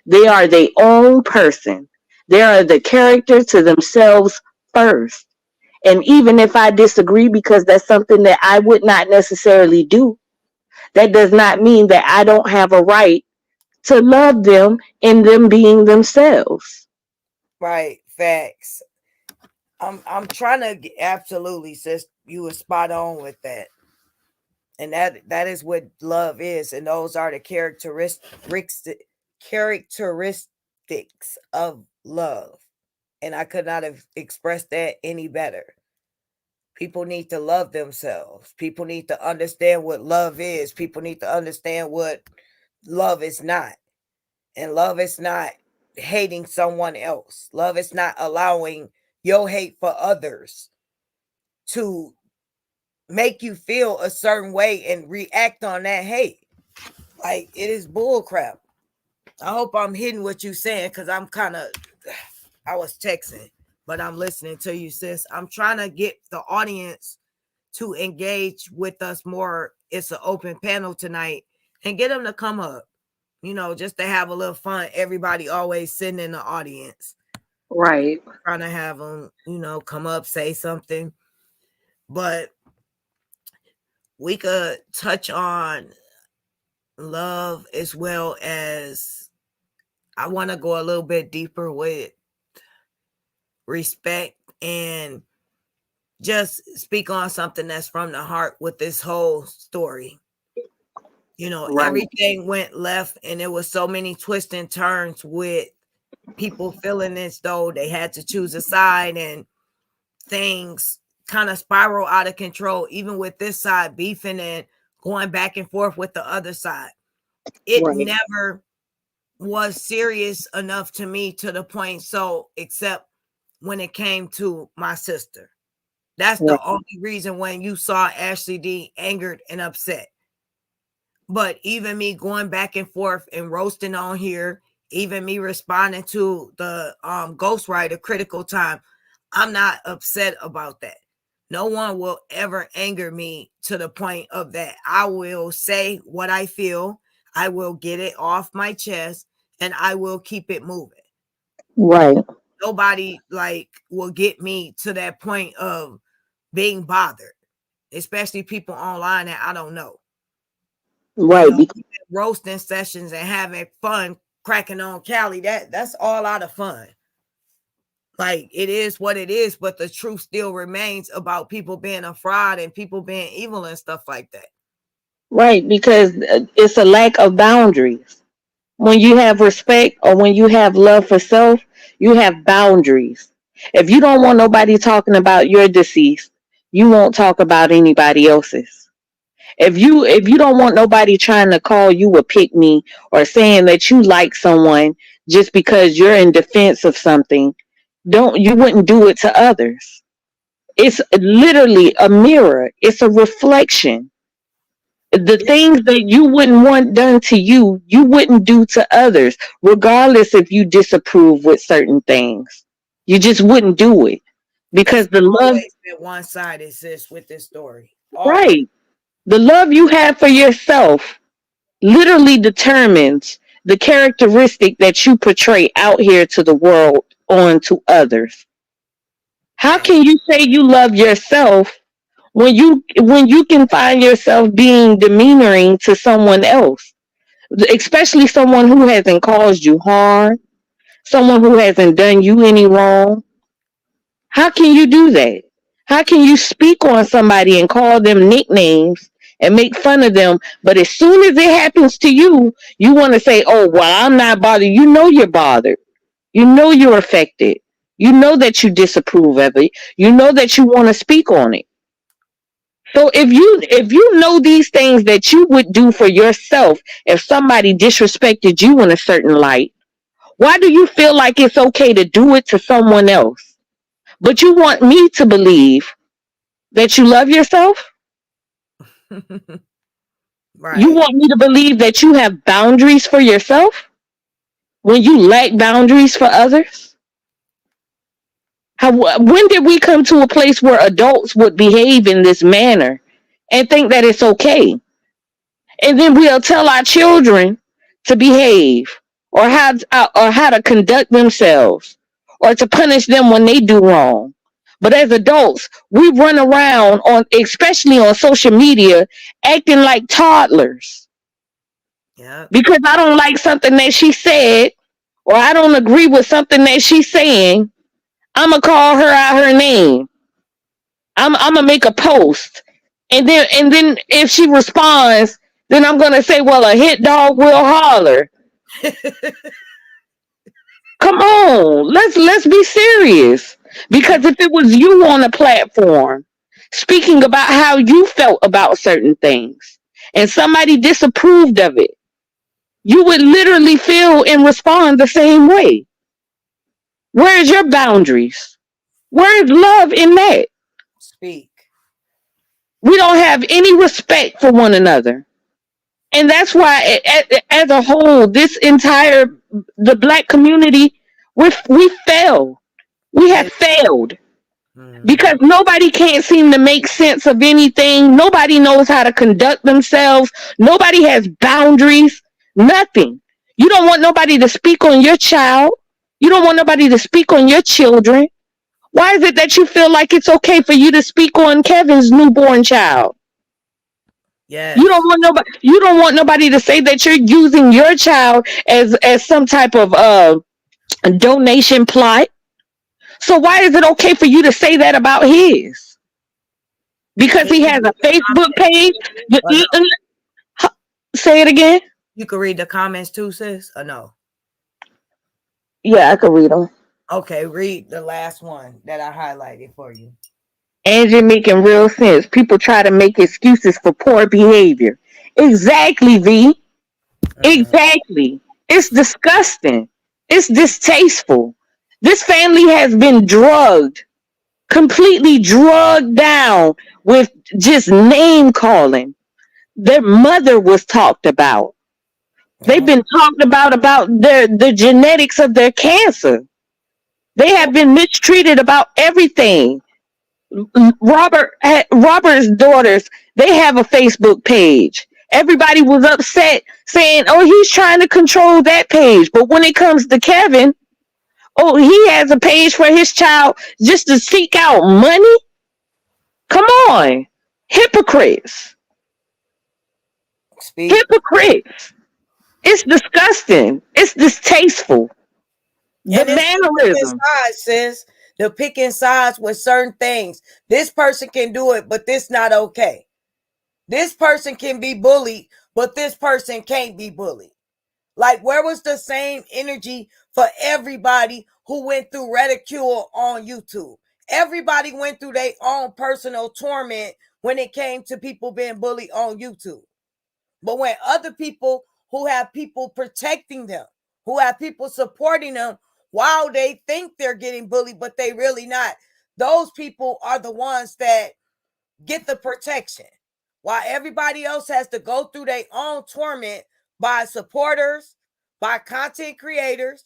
They are their own person. They are the character to themselves first. And even if I disagree because that's something that I would not necessarily do, that does not mean that I don't have a right to love them in them being themselves.
Right. Facts. I'm trying to absolutely, sis. You were spot on with that. And that is what love is. And those are the characteristics of love. And I could not have expressed that any better. People need to love themselves. People need to understand what love is. People need to understand what love is not. And love is not hating someone else. Love is not allowing your hate for others to make you feel a certain way and react on that hate. Like, it is bull crap. I hope I'm hitting what you're saying, because I was texting, but I'm listening to you, sis. I'm trying to get the audience to engage with us more. It's an open panel tonight, and get them to come up, just to have a little fun. Everybody always sitting in the audience.
Right.
Trying to have them, come up, say something. but we could touch on love as well as I want to go a little bit deeper with respect and just speak on something that's from the heart with this whole story. You know,
Right.
everything went left and there was so many twists and turns with people feeling as though they had to choose a side and things kind of spiral out of control, even with this side beefing and going back and forth with the other side. It
Right.
never was serious enough to me to the point, so except when it came to my sister. That's the
Right.
only reason when you saw Ashley D angered and upset. But even me going back and forth and roasting on here, even me responding to the ghostwriter critical time, I'm not upset about that. No one will ever anger me to the point of that. I will say what I feel. I will get it off my chest and I will keep it moving.
Right.
Nobody like will get me to that point of being bothered, especially people online that I don't know.
Right.
You know, roasting sessions and having fun cracking on Cali, that's all out of fun. Like, it is what it is, but the truth still remains about people being a fraud and people being evil and stuff like that.
Right. Because it's a lack of boundaries. When you have respect or when you have love for self, you have boundaries. If you don't want nobody talking about your deceased, you won't talk about anybody else's. If you don't want nobody trying to call you a pick me or saying that you like someone just because you're in defense of something, you wouldn't do it to others. It's literally a mirror. It's a reflection. The things that you wouldn't want done to you, you wouldn't do to others, regardless if you disapprove with certain things. You just wouldn't do it because
It's
the love,
always been one sided, sis, with this story. Always.
right? The love you have for yourself literally determines the characteristic that you portray out here to the world on to others. How
Right.
can you say you love yourself when you can find yourself being demeanoring to someone else, especially someone who hasn't caused you harm, someone who hasn't done you any wrong? How can you do that? How can you speak on somebody and call them nicknames and make fun of them, but as soon as it happens to you, you want to say, "Oh, well, I'm not bothered." You know you're bothered. You know you're affected. You know that you disapprove of it. You know that you want to speak on it. So if you know these things that you would do for yourself if somebody disrespected you in a certain light, why do you feel like it's okay to do it to someone else? But you want me to believe that you love yourself?
Right.
You want me to believe that you have boundaries for yourself when you lack boundaries for others? When did we come to a place where adults would behave in this manner and think that it's okay? And then we'll tell our children to behave or how to conduct themselves or to punish them when they do wrong. But as adults, we run around especially on social media, acting like toddlers
Yeah.
because I don't like something that she said or I don't agree with something that she's saying. I'm gonna call her out her name. I'm gonna make a post, and then if she responds, then I'm gonna say, "Well, a hit dog will holler." Come on, let's be serious. Because if it was you on a platform speaking about how you felt about certain things, and somebody disapproved of it, you would literally feel and respond the same way. Where is your boundaries? Where is love in that?
Speak.
We don't have any respect for one another. And that's why, as a whole, the black community, we fail. We have failed because nobody can't seem to make sense of anything. Nobody knows how to conduct themselves. Nobody has boundaries. Nothing. You don't want nobody to speak on your child. You don't want nobody to speak on your children. Why is it that you feel like it's okay for you to speak on Kevin's newborn child?
Yes.
You don't want nobody to say that you're using your child as some type of donation plot. So why is it okay for you to say that about his? Because he has a Facebook page. Say it again.
You can read the comments too, sis, or no?
Yeah, I can read them.
Okay, read the last one that I highlighted for you.
Angie making real sense. People try to make excuses for poor behavior. Exactly, V. Exactly. It's disgusting. It's distasteful. This family has been drugged, completely drugged down with just name calling. Their mother was talked about. They've been talked about the genetics of their cancer. They have been mistreated about everything. Robert's daughters, they have a Facebook page. Everybody was upset saying, oh, he's trying to control that page. But when it comes to Kevin, oh, he has a page for his child just to seek out money? Come on. Hypocrites.
Speak.
Hypocrites. It's disgusting. It's distasteful. The mannerism.
Sis. They're picking sides with certain things. This person can do it, but this not okay. This person can be bullied, but this person can't be bullied. Like, where was the same energy for everybody who went through ridicule on YouTube? Everybody went through their own personal torment when it came to people being bullied on YouTube. But when other people who have people protecting them, who have people supporting them, while they think they're getting bullied, but they really not, those people are the ones that get the protection. While everybody else has to go through their own torment by supporters, by content creators,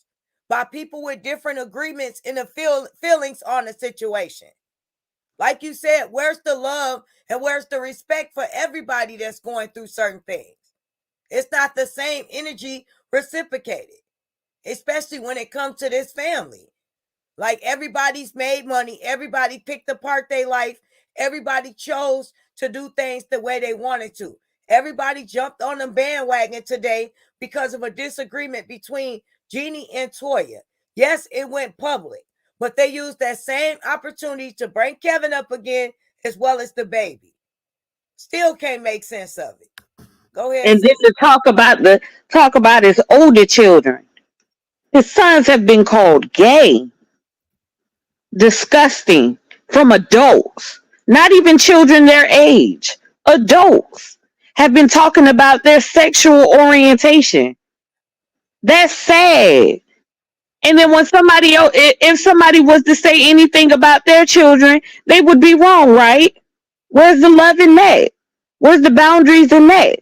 by people with different agreements in the feelings on the situation. Like you said, where's the love and where's the respect for everybody that's going through certain things? It's not the same energy reciprocated, especially when it comes to this family. Like, everybody's made money. Everybody picked apart their life. Everybody chose to do things the way they wanted to. Everybody jumped on the bandwagon today because of a disagreement between Jeannie and Toya. Yes, it went public, but they used that same opportunity to bring Kevin up again, as well as the baby. Still can't make sense of it. Go ahead.
And then to talk about his older children. His sons have been called gay. Disgusting. From adults. Not even children their age. Adults have been talking about their sexual orientation. That's sad. And then when somebody else, if somebody was to say anything about their children, they would be wrong, right? Where's the love in that? Where's the boundaries in that?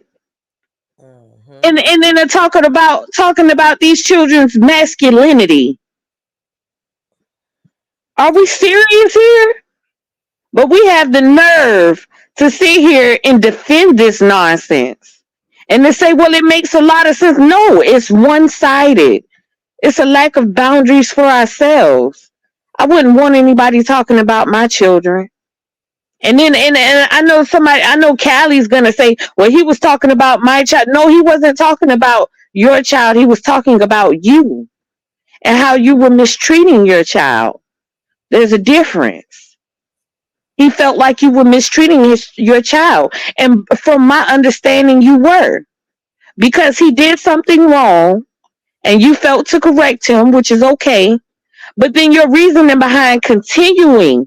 And then they're talking about these children's masculinity. Are we serious here? But we have the nerve to sit here and defend this nonsense. And to say, well, it makes a lot of sense. No, it's one-sided. It's a lack of boundaries for ourselves. I wouldn't want anybody talking about my children. And then and I know Callie's gonna say, well, he was talking about my child. No, he wasn't talking about your child. He was talking about you and how you were mistreating your child. There's a difference. He felt like you were mistreating your child. And from my understanding, you were. Because he did something wrong and you felt to correct him, which is okay. But then your reasoning behind continuing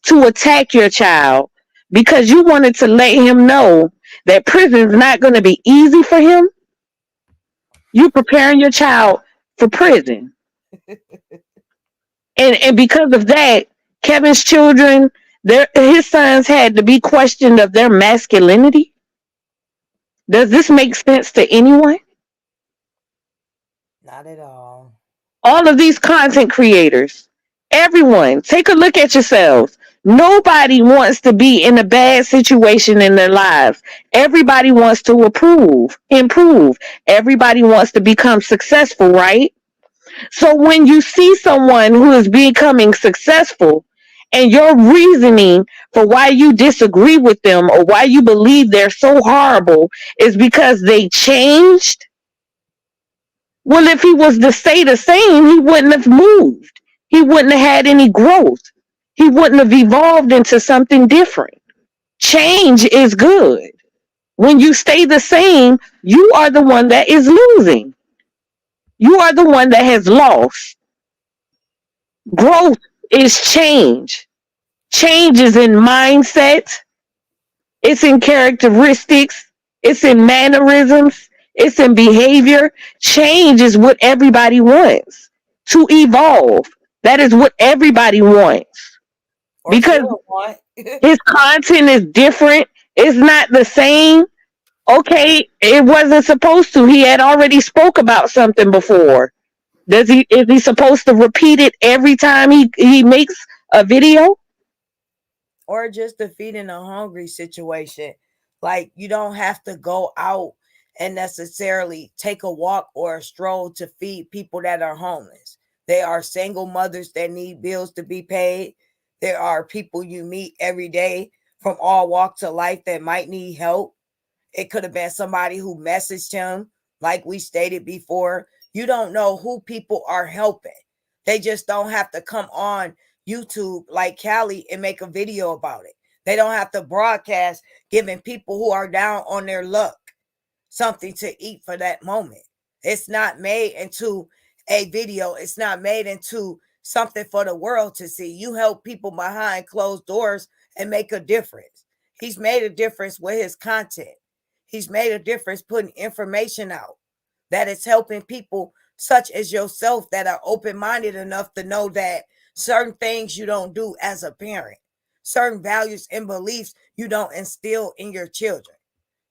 to attack your child because you wanted to let him know that prison's not going to be easy for him. You preparing your child for prison. And because of that, Kevin's children, his sons had to be questioned of their masculinity. Does this make sense to anyone?
Not at all.
All of these content creators, everyone, take a look at yourselves. Nobody wants to be in a bad situation in their lives. Everybody wants to improve. Everybody wants to become successful, right? So when you see someone who is becoming successful, and your reasoning for why you disagree with them or why you believe they're so horrible is because they changed. Well, if he was to stay the same, he wouldn't have moved. He wouldn't have had any growth. He wouldn't have evolved into something different. Change is good. When you stay the same, you are the one that is losing. You are the one that has lost. Growth is change. Change is in mindset, it's in characteristics, it's in mannerisms, it's in behavior. Change is what everybody wants to evolve. That is what everybody wants
Or
because
still want.
his content is different. It's not the same. Okay, it wasn't supposed to. He had already spoke about something before. Is he supposed to repeat it every time he makes a video?
Or just the feeding a hungry situation. Like you don't have to go out and necessarily take a walk or a stroll to feed people that are homeless. There are single mothers that need bills to be paid. There are people you meet every day from all walks of life that might need help. It could have been somebody who messaged him, like we stated before. You don't know who people are helping. They just don't have to come on YouTube like Callie and make a video about it. They don't have to broadcast giving people who are down on their luck something to eat for that moment. It's not made into a video. It's not made into something for the world to see. You help people behind closed doors and make a difference. He's made a difference with his content. He's made a difference putting information out that is helping people such as yourself that are open-minded enough to know that certain things you don't do as a parent, certain values and beliefs you don't instill in your children.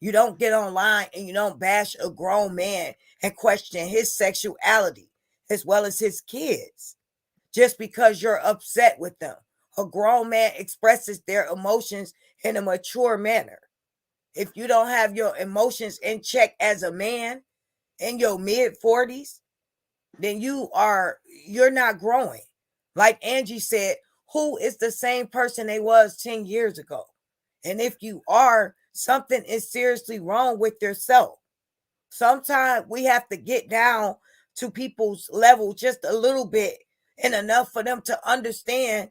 You don't get online and you don't bash a grown man and question his sexuality as well as his kids just because you're upset with them. A grown man expresses their emotions in a mature manner. If you don't have your emotions in check as a man in your mid 40s, then you're not growing. Like Angie said, who is the same person they was 10 years ago? And if you are, something is seriously wrong with yourself. Sometimes we have to get down to people's level just a little bit and enough for them to understand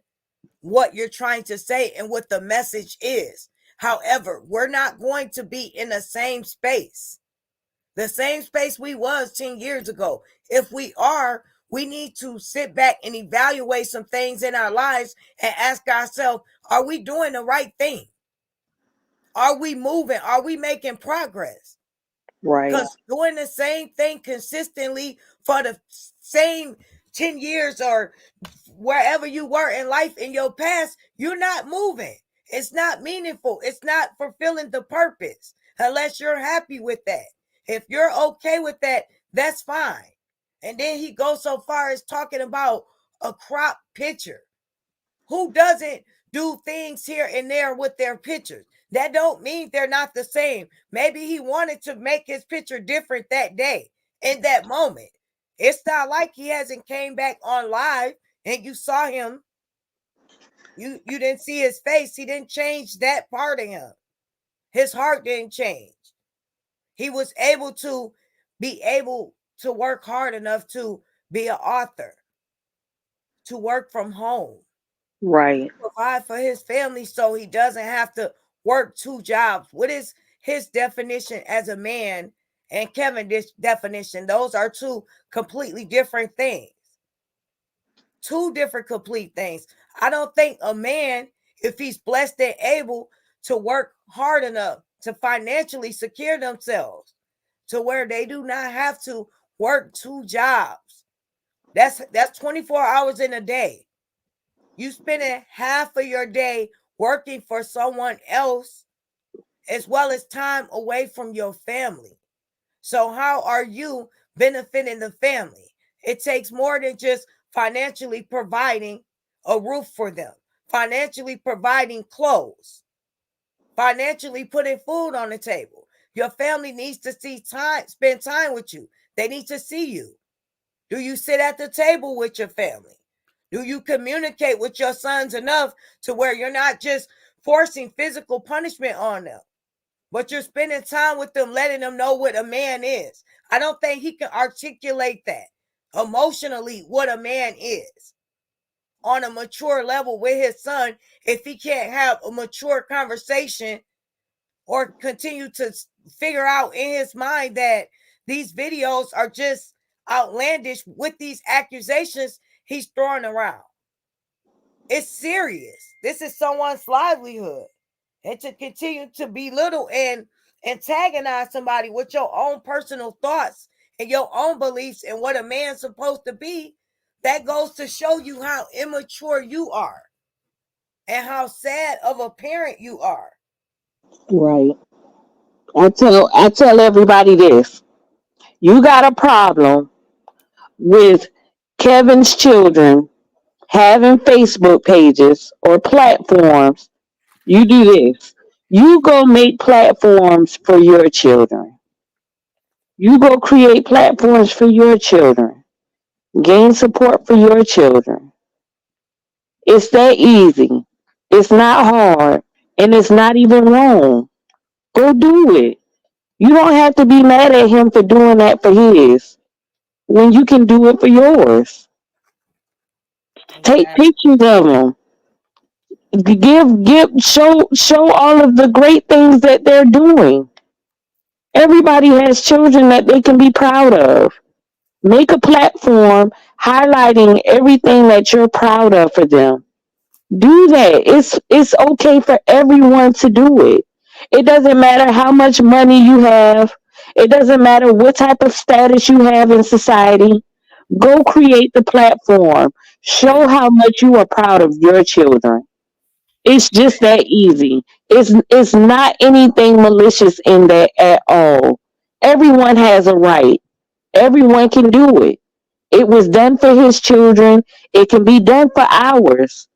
what you're trying to say and what the message is. However, we're not going to be in the same space we was 10 years ago. If we are, we need to sit back and evaluate some things in our lives and ask ourselves, are we doing the right thing? Are we moving? Are we making progress?
Right.
Because doing the same thing consistently for the same 10 years or wherever you were in life in your past, you're not moving. It's not meaningful. It's not fulfilling the purpose unless you're happy with that. If you're okay with that, that's fine. And then he goes so far as talking about a crop picture. Who doesn't do things here and there with their pictures? That don't mean they're not the same. Maybe he wanted to make his picture different that day, in that moment. It's not like he hasn't came back on live and you saw him. You didn't see his face. He didn't change that part of him. His heart didn't change. He was able to work hard enough to be an author, to work from home,
Right.
provide for his family so he doesn't have to work two jobs. What is his definition as a man and Kevin's definition? Those are two completely different things. Two different complete things. I don't think a man, if he's blessed and able to work hard enough to financially secure themselves to where they do not have to work two jobs. That's 24 hours in a day. You spending half of your day working for someone else as well as time away from your family. So how are you benefiting the family? It takes more than just financially providing a roof for them, financially providing clothes, financially putting food on the table. Your family needs to spend time with you. They need to see you. Do you sit at the table with your family? Do you communicate with your sons enough to where you're not just forcing physical punishment on them, but you're spending time with them, letting them know what a man is? I don't think he can articulate that emotionally, what a man is on a mature level with his son if he can't have a mature conversation or continue to figure out in his mind that these videos are just outlandish with these accusations he's throwing around. It's serious. This is someone's livelihood. And to continue to belittle and antagonize somebody with your own personal thoughts and your own beliefs and what a man's supposed to be, that goes to show you how immature you are and how sad of a parent you are.
Right. I tell everybody this. You got a problem with Kevin's children having Facebook pages or platforms. You do this. You go make platforms for your children. You go create platforms for your children. Gain support for your children. It's that easy. It's not hard. And it's not even wrong. Go do it. You don't have to be mad at him for doing that for his when you can do it for yours. Take
Exactly.
pictures of him. Show all of the great things that they're doing. Everybody has children that they can be proud of. Make a platform highlighting everything that you're proud of for them. Do that. It's okay for everyone to do it. It doesn't matter how much money you have. It doesn't matter what type of status you have in society. Go create the platform. Show how much you are proud of your children. It's just that easy. It's not anything malicious in that at all. Everyone has a right. Everyone can do it. It was done for his children. It can be done for ours.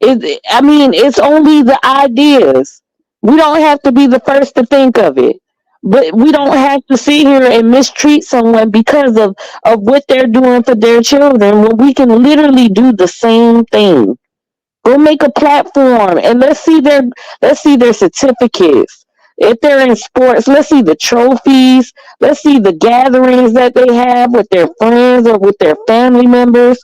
I mean, it's only the ideas. We don't have to be the first to think of it. But we don't have to sit here and mistreat someone because of what they're doing for their children when we can literally do the same thing. Go make a platform and let's see their certificates. If they're in sports, let's see the trophies. Let's see the gatherings that they have with their friends or with their family members.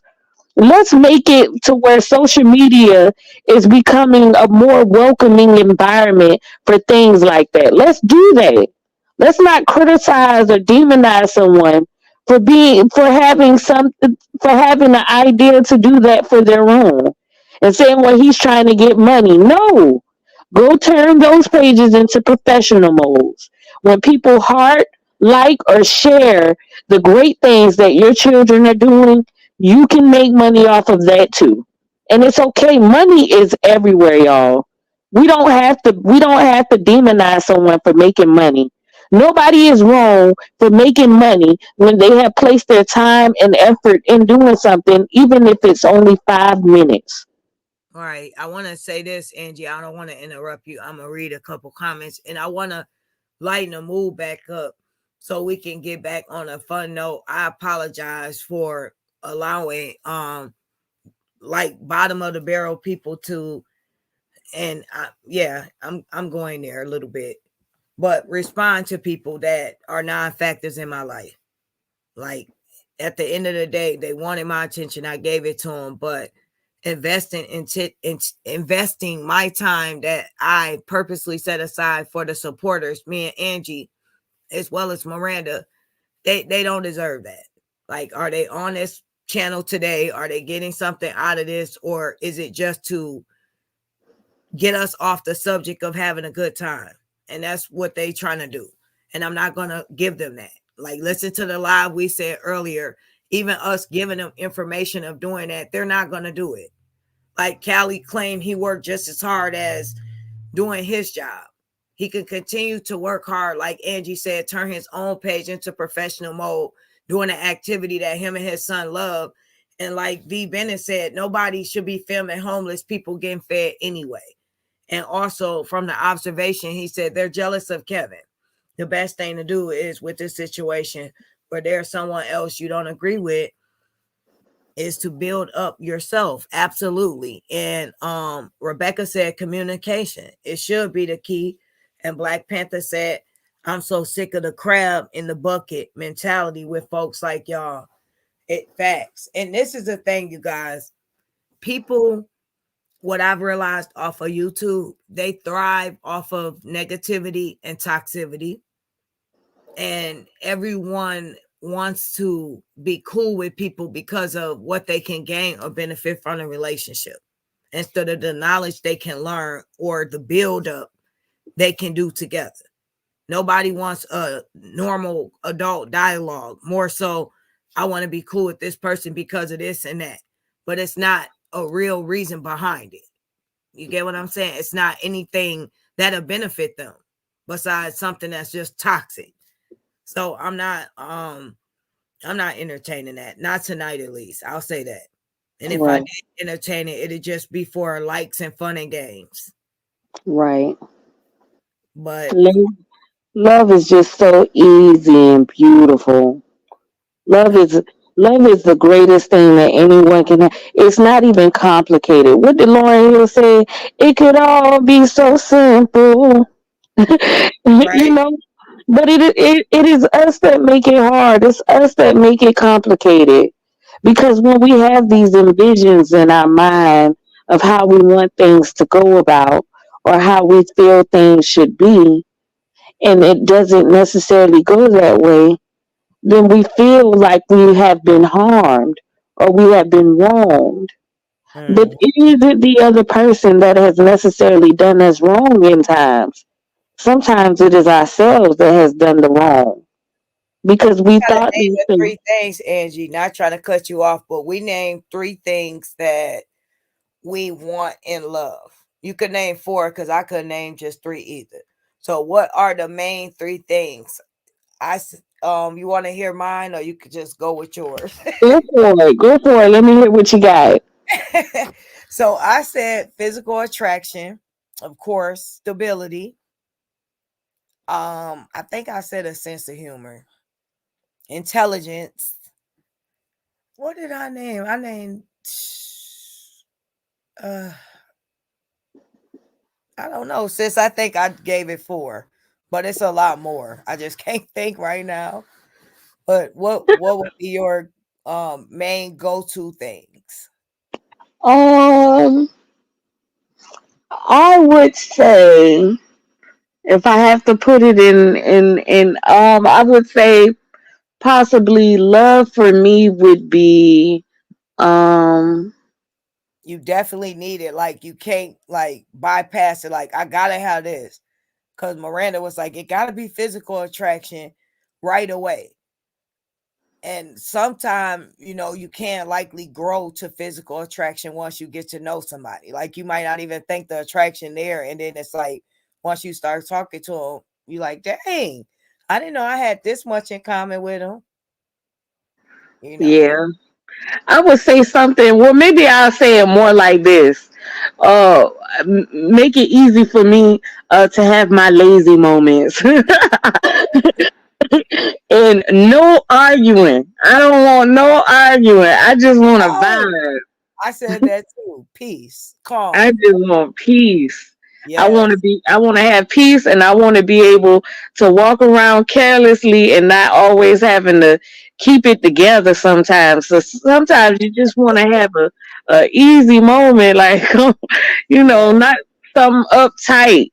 Let's make it to where social media is becoming a more welcoming environment for things like that. Let's do that. Let's not criticize or demonize someone for having something for having an idea to do that for their own and saying, well, he's trying to get money. No. Go turn those pages into professional modes. When people heart, like, or share the great things that your children are doing, you can make money off of that too. And it's okay. Money is everywhere, y'all. We don't have to demonize someone for making money. Nobody is wrong for making money when they have placed their time and effort in doing something, even if it's only 5 minutes.
All right. I want to say this, Angie. I don't want to interrupt you. I'm going to read a couple comments and I want to lighten the mood back up so we can get back on a fun note. I apologize for allowing like bottom of the barrel people to, and I'm going there a little bit, but respond to people that are non-factors in my life. Like at the end of the day, they wanted my attention. I gave it to them, but investing my time that I purposely set aside for the supporters, me and Angie, as well as Miranda, they don't deserve that. Like, are they on this channel today? Are they getting something out of this? Or is it just to get us off the subject of having a good time? And that's what they trying to do. And I'm not going to give them that. Like, listen to the live we said earlier. Even us giving them information of doing that, they're not going to do it. Like Callie claimed he worked just as hard as doing his job. He could continue to work hard, like Angie said, turn his own page into professional mode, doing an activity that him and his son love. And like V. Bennett said, nobody should be filming homeless people getting fed anyway. And also from the observation, he said they're jealous of Kevin. The best thing to do is with this situation where there's someone else you don't agree with, is to build up yourself. Absolutely. And Rebecca said communication. It should be the key. And Black Panther said, I'm so sick of the crab in the bucket mentality with folks like y'all. It facts. And this is the thing, you guys. People, what I've realized off of YouTube, they thrive off of negativity and toxicity. And everyone wants to be cool with people because of what they can gain or benefit from a relationship instead of the knowledge they can learn or the build up they can do together. Nobody wants a normal adult dialogue. More so, I want to be cool with this person because of this and that. But it's not a real reason behind it. You get what I'm saying? It's not anything that'll benefit them besides something that's just toxic. So I'm not entertaining that. Not tonight at least. I'll say that. And if I
Right,
did entertain it, it'd just be for likes and fun and games.
right.
But
Love, love is just so easy and beautiful. Love is love is the greatest thing that anyone can have. It's not even complicated. What did Lauren Hill say? It could all be so simple. you
right.
know, but it is us that make it hard. It's us that make it complicated. Because when we have these envisions in our mind of how we want things to go about or how we feel things should be, and it doesn't necessarily go that way, then we feel like we have been harmed or we have been wronged. But
Mm.
it isn't the other person that has necessarily done us wrong in times. Sometimes it is ourselves that has done the wrong because we
Gotta
thought
name
these
the
things.
three things, Angie. Not trying to cut you off, but we named three things that we want in love. You could name four because I couldn't name just three either. So, what are the main three things? You want to hear mine, or you could just go with yours.
Go for it. Go for it. Let me hear what you got.
So, I said physical attraction, of course, stability. I think I said a sense of humor, intelligence. What did I name? I named. Uh, I don't know, sis. I think I gave it four, but it's a lot more. I just can't think right now. But what would be your main go to things?
Um, I would say if I have to put it in, I would say possibly love for me would be um
You definitely need it. Like you can't like bypass it. Like I gotta have this. Cause Miranda was like, it gotta be physical attraction right away. And sometimes, you can't likely grow to physical attraction once you get to know somebody. Like you might not even think the attraction there. And then it's like once you start talking to them, you like, dang, I didn't know I had this much in common with them. You know.
yeah. I would say something. Well, maybe I'll say it more like this. Uh, Make it easy for me to have my lazy moments. And no arguing. I don't want no arguing. I just want to
Oh,
vibe.
I said that too. Peace,
I
calm.
just want peace.
Yes.
I want to have peace, and I want to be able to walk around carelessly and not always having to keep it together sometimes. So sometimes you just want to have a easy moment, like,
Yes.
not something uptight.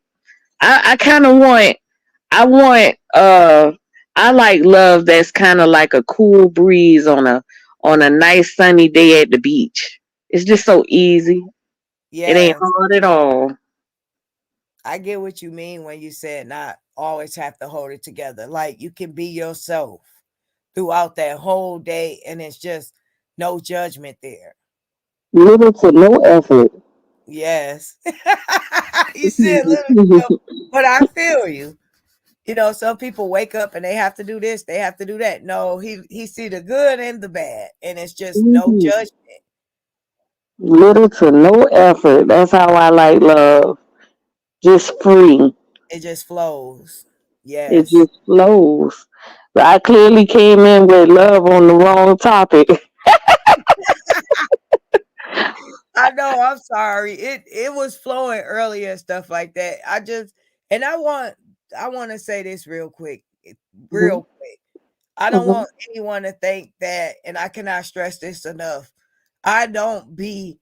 I kind of want, I want, I like love that's kind of like a cool breeze on a nice sunny day at the beach. It's just so easy. It ain't
Yes.
hard at all.
I get what you mean when you said not always have to hold it together. Like you can be yourself throughout that whole day and it's just no judgment there.
Little to no effort.
Yes. You said little, but I feel you. Some people wake up and they have to do this, they have to do that. No, he see the good and the bad, and it's just no
Mhm.
judgment.
Little to no effort. That's how I like love. Just free.
It just flows.
It
Yes.
just flows. But I clearly came in with love on the wrong topic.
know. I'm sorry. It was flowing earlier and stuff like that. I want to say this real quick. Real quick. I don't
Mhm.
want anyone to think that, and I cannot stress this enough. I don't be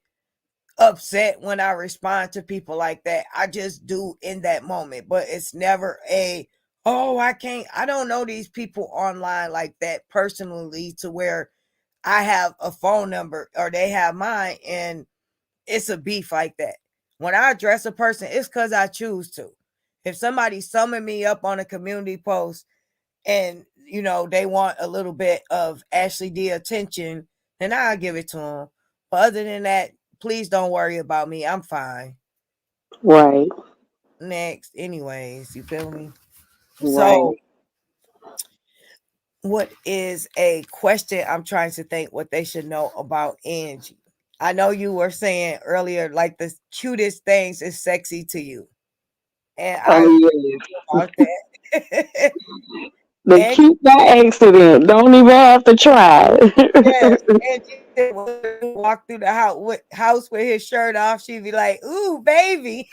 upset when I respond to people like that. I just do in that moment, but it's never I don't know these people online like that personally to where I have a phone number or they have mine and it's a beef like that. When I address a person, it's because I choose to. If somebody summon me up on a community post and they want a little bit of Ashley D attention, then I'll give it to them. But other than that, please don't worry about me. I'm fine.
Right.
Next, anyways, you feel me?
Right.
So, what is a question? I'm trying to think what they should know about Angie. I know you were saying earlier, like the cutest things is sexy to you, and I
Oh
agree
yes.
about that.
The
And
cute by accident. Don't even have to try.
yes, and she said when he walk through the house with his shirt off, she'd be like, "Ooh, baby."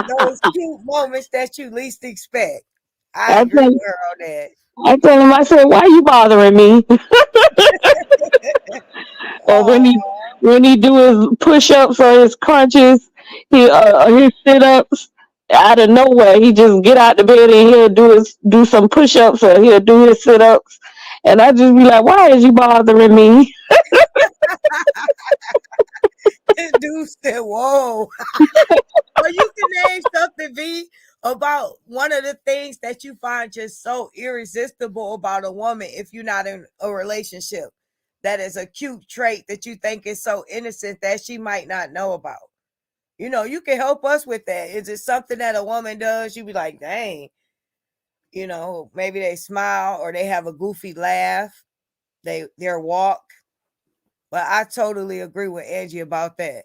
Those cute moments that you least expect. I
I
agree
tell
with her on that.
I tell him, I said, why you bothering me? Or
Oh,
when he do his push ups or his crunches, his sit ups out of nowhere, he just get out the bed and he'll do some push ups or he'll do his sit ups, and I just be like, why is you bothering me?
this dude said, "Whoa." Well, you can name something, V, about one of the things that you find just so irresistible about a woman if you're not in a relationship. That is a cute trait that you think is so innocent that she might not know about. You can help us with that. Is it something that a woman does? You be like, dang, maybe they smile or they have a goofy laugh, their walk. But I totally agree with Angie about that.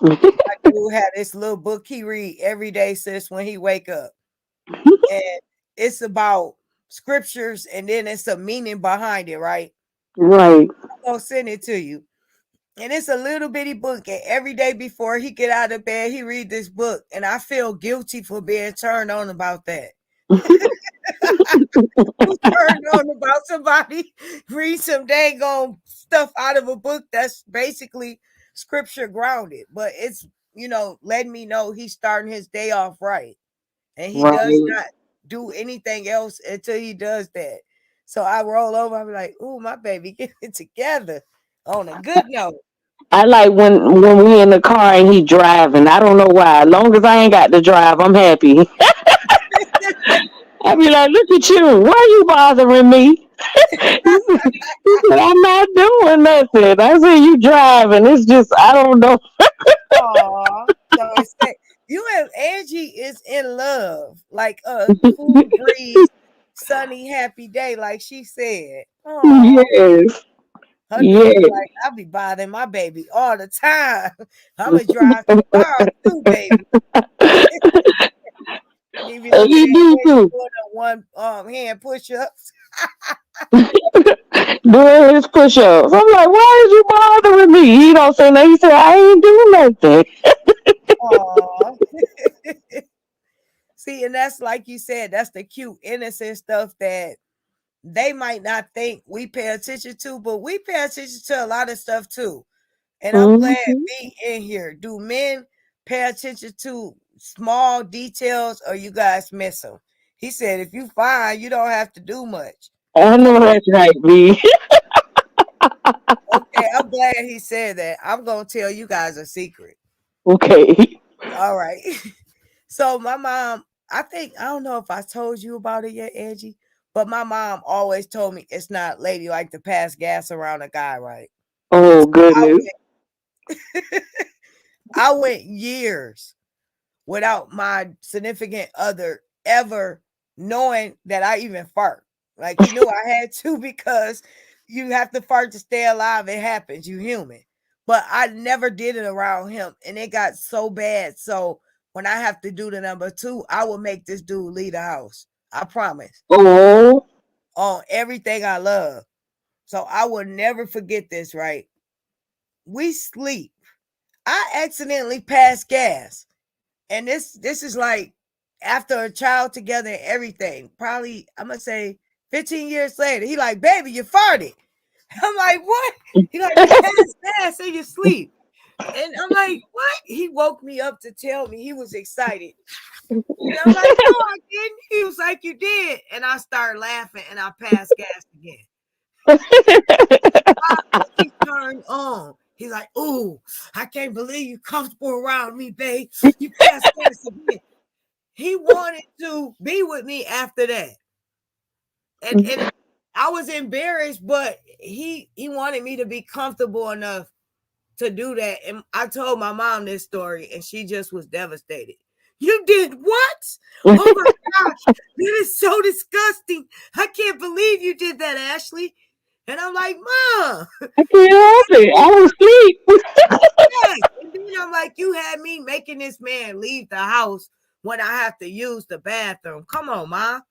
My dude had this little book he read every day sis when he wake up. And it's about scriptures and then it's a meaning behind it, right?
Right.
I'm gonna send it to you. And it's a little bitty book. And every day before he get out of bed, he read this book. And I feel guilty for being turned on about that. Who's turned on about somebody read some dang on stuff out of a book that's basically scripture grounded. But it's, letting me know he's starting his day off right. And he does
Right.
not do anything else until he does that. So I roll over, I'll be like, ooh, my baby, get it together on a good note.
I like when we in the car and he driving. I don't know why. As long as I ain't got to drive, I'm happy. I be like, look at you. Why you bothering me? He said, I'm not doing nothing. I said, you driving. It's just, I don't know.
Aw. So it's like, you and Angie is in love, like a cool breeze, sunny, happy day, like she said. Oh,
Yes.
her dude be
Yes.
like, I'll be bothering my baby all the time. I'm gonna drive too far too, baby. He be
And
looking
he
at
do
Angie
too.
doing a one hand push ups.
Doing his push ups. I'm like, why is you bothering me? He don't say nothing. He said, I ain't do nothing.
Aw. See, and that's like you said, that's the cute, innocent stuff that they might not think we pay attention to, but we pay attention to a lot of stuff too. And I'm glad
Hmm.
being in here. Do men pay attention to small details or you guys miss them? He said, if you find you don't have to do much.
I know that's right, B.
Okay, I'm glad he said that. I'm going to tell you guys a secret.
Okay.
All right. So my mom, I don't know if I told you about it yet, Angie, but my mom always told me it's not ladylike to pass gas around a guy, right?
Oh,
I
goodness.
I went years without my significant other ever knowing that I even fart. Like he knew I had to because you have to fart to stay alive. It happens. You human. But I never did it around him. And it got so bad. So when I have to do the number two, I will make this dude leave the house. I promise.
Oh,
On everything I love. So I will never forget this, right? We sleep. I accidentally passed gas. And this is like after a child together and everything. Probably I'm gonna say 15 years later. He like, baby, you farted. I'm like, what? He like, you passed gas in your sleep. And I'm like, what? He woke me up to tell me he was excited. And I'm like, no, I didn't. He was like, you did. And I started laughing and I passed gas again. He turned on. He's like, ooh, I can't believe you comfortable around me, babe. You passed gas again. He wanted to be with me after that. And I was embarrassed, but he wanted me to be comfortable enough to do that. And I told my mom this story, and she just was devastated. You did what? Oh my gosh, that is so disgusting. I can't believe you did that, Ashley. And I'm like, Mom.
I can't help it. I was asleep.
Yes. And then I'm like, you had me making this man leave the house when I have to use the bathroom. Come on, Mom.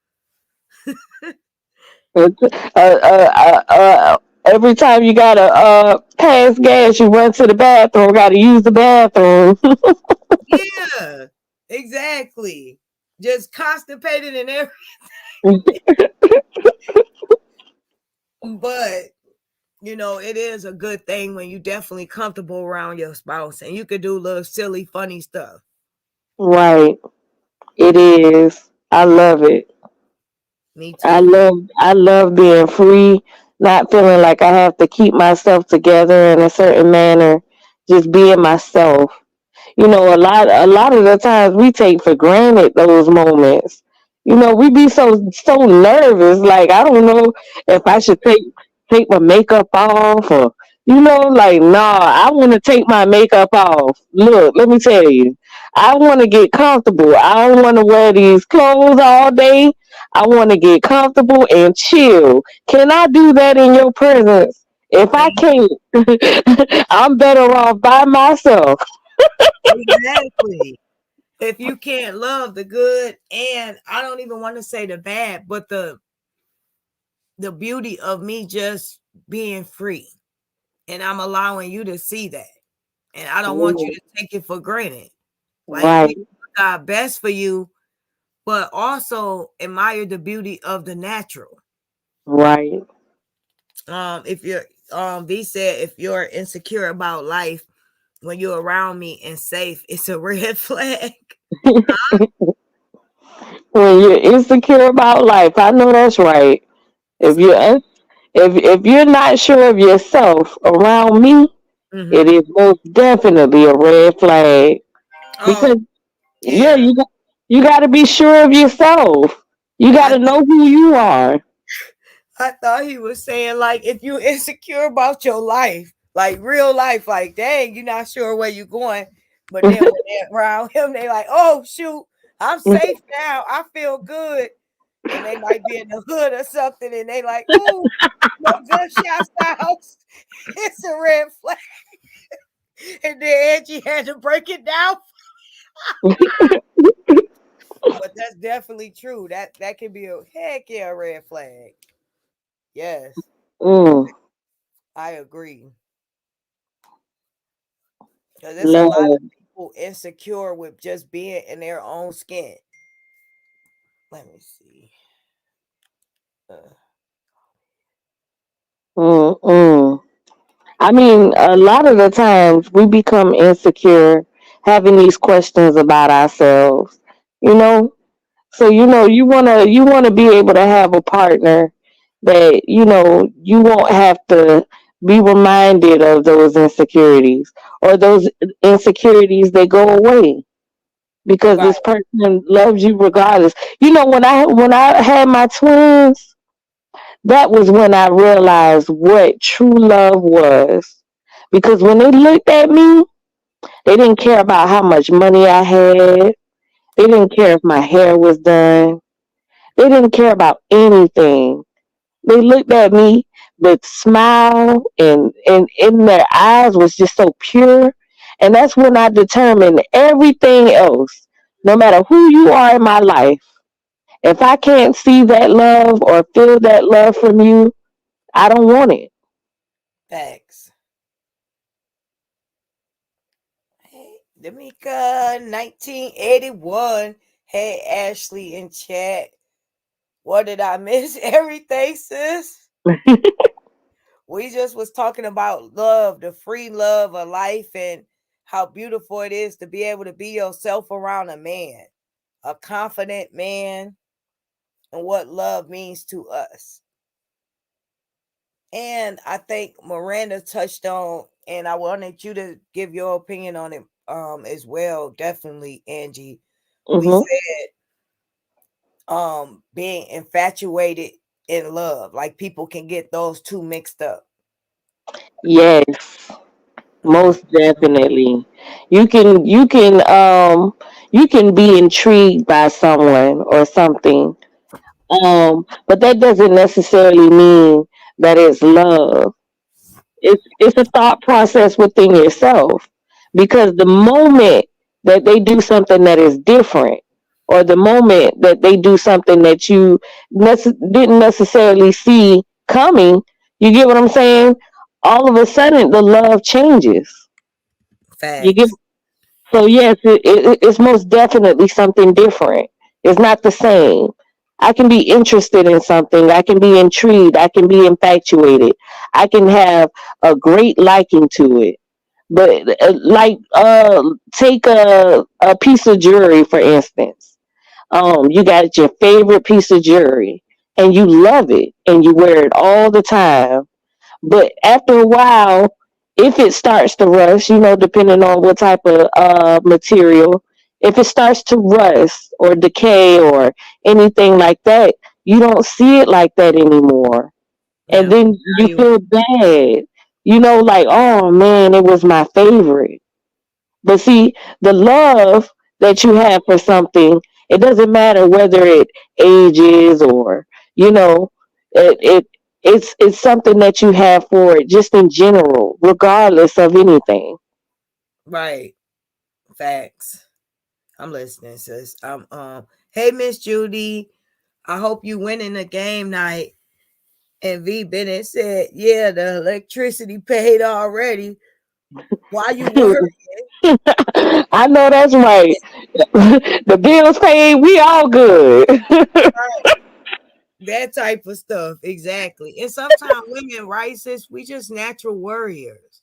Every time you gotta pass gas, you run to the bathroom. Gotta use the bathroom.
Yeah, exactly. Just constipated and everything. But it is a good thing when you definitely comfortable around your spouse and you could do little silly, funny stuff.
Right. It is. I love it.
Me
I
too.
love being free, not feeling like I have to keep myself together in a certain manner, just being myself. A lot of the times we take for granted those moments. We be so nervous, like I don't know if I should take my makeup off, or like, nah, I want to take my makeup off. Look, let me tell you, I want to get comfortable. I don't want to wear these clothes all day. I want to get comfortable and chill. Can I do that in your presence? If I
Thank
can't, I'm better off by myself.
Exactly. If you can't love the good, and I don't even want to say the bad, but the beauty of me just being free, and I'm allowing you to see that, and I don't want you
Mm,
to take it for granted. Like
right,
we got best for you, but also admire the beauty of the natural.
right.
If you're V said if you're insecure about life when you're around me and safe, it's a red flag.
When you're insecure about life, I know that's right.
It's
If you're if you're not sure of yourself around me, it
mm-hmm.
is most definitely a red flag.
Oh
Because yeah,
yeah.
you got to be sure of yourself. You got
I
to know who you are.
I thought he was saying like if you're insecure about your life, like real life, like dang, you're not sure where you're going. But then when they're around him, they like, oh shoot, I'm safe now. I feel good. And they might be in the hood or something, and they like, ooh, no gunshot sounds. It's a red flag. And then Angie had to break it down. But that's definitely true. That can be a heck yeah red flag. Yes,
Mm,
I agree. Because there's a lot
love.
of people insecure with just being in their own skin. Let me see. Uh,
Mm-mm. I mean, a lot of the times we become insecure having these questions about ourselves, you know? So, you wanna be able to have a partner that, you won't have to be reminded of those insecurities, or those insecurities that go away because
right.
this person loves you regardless. When I had my twins, that was when I realized what true love was. Because when they looked at me, they didn't care about how much money I had. They didn't care if my hair was done. They didn't care about anything. They looked at me with smile, and in their eyes was just so pure. And that's when I determined everything else. No matter who you are in my life, if I can't see that love or feel that love from you, I don't want it.
Facts. D'Amica 1981. Hey Ashley in chat. What did I miss? Everything, sis. We just was talking about love, the free love of life, and how beautiful it is to be able to be yourself around a man, a confident man, and what love means to us. And I think Miranda touched on, and I wanted you to give your opinion on it as well. Definitely, Angie. We
Hmm.
said being infatuated in love. Like people can get those two mixed up.
Yes,
Mhm.
most definitely. You can be intrigued by someone or something. But that doesn't necessarily mean that it's love. It's a thought process within yourself, because the moment that they do something that is different, or the moment that they do something that you didn't necessarily see coming, you get what I'm saying? All of a sudden the love changes. You get
Facts.
So yes, it's most definitely something different. It's not the same. I can be interested in something. I can be intrigued. I can be infatuated. I can have a great liking to it. But take a piece of jewelry for instance. You got your favorite piece of jewelry, and you love it, and you wear it all the time. But after a while, if it starts to rust, depending on what type of material, if it starts to rust or decay or anything like that, you don't see it like that anymore. And
Yeah.
then you
Value.
feel bad, like, oh man, it was my favorite. But see, the love that you have for something, it doesn't matter whether it ages or, you know, it's something that you have for it just in general, regardless of anything.
Right. Facts. I'm listening, sis. Hey Miss Judy. I hope you win in the game night. And V Bennett said, yeah, the electricity paid already. Why you worried?
I know that's right. The bills paid, we all good.
That type of stuff. Exactly. And sometimes women, right, sis, we just natural worriers.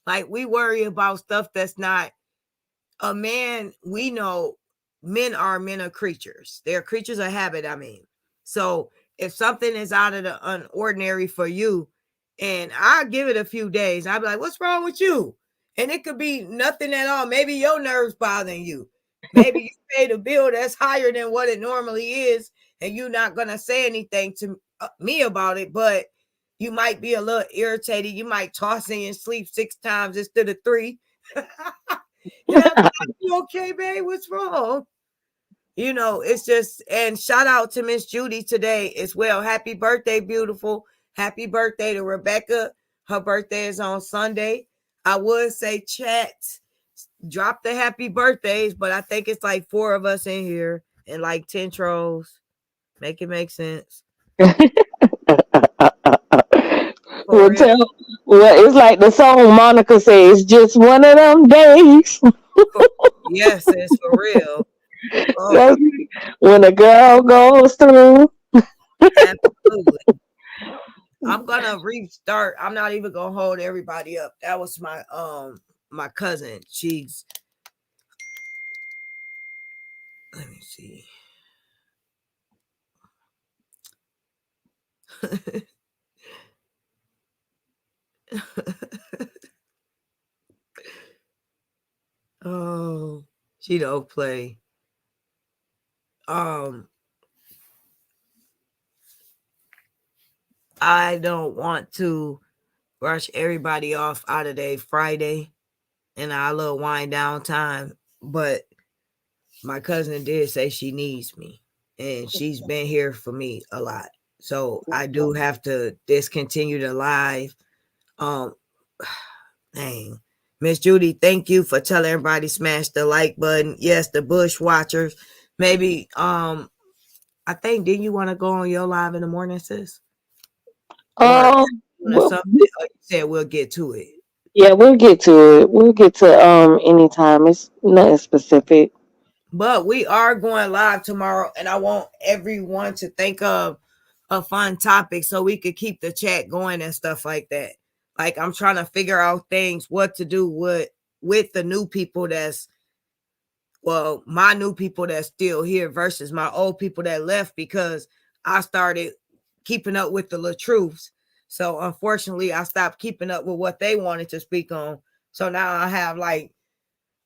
Like we worry about stuff that's not a man. We know men are creatures. They're creatures of habit, I mean. So if something is out of the unordinary for you, and I give it a few days, I'd be like, what's wrong with you? And it could be nothing at all. Maybe your nerves bothering you. Maybe you paid a bill that's higher than what it normally is, and you're not gonna say anything to me about it, but you might be a little irritated. You might toss in your sleep 6 times instead of 3. And I'm like, you okay, babe? What's wrong? It's just, and shout out to Miss Judy today as well. Happy birthday, beautiful. Happy birthday to Rebecca. Her birthday is on Sunday. I would say chat, drop the happy birthdays, but I think it's like 4 of us in here and like 10 trolls. Make it make sense. For
Well,
real.
it's like the song Monica says, just one of them days.
For, yes, it's for real. Oh,
That's when a girl goes through.
absolutely. I'm gonna restart. I'm not even gonna hold everybody up. That was my cousin. She's, let me see. Oh, she don't play. Um, I don't want to rush everybody off out of their Friday and our little wind down time, but my cousin did say she needs me, and she's been here for me a lot. So I do have to discontinue the live. Um, Dang. Miss Judy, thank you for telling everybody smash the like button. Yes, the Bush Watchers. Maybe I think, didn't you want to go on your live in the morning, sis? Or
Um,
something?
well,
Or you said we'll get to it.
Yeah, we'll get to it. We'll get to anytime. It's nothing specific.
But we are going live tomorrow, and I want everyone to think of a fun topic so we could keep the chat going and stuff like that. Like I'm trying to figure out things what to do with the new people that's my new people that's still here versus my old people that left because I started keeping up with the Latruths. So unfortunately, I stopped keeping up with what they wanted to speak on. So now I have like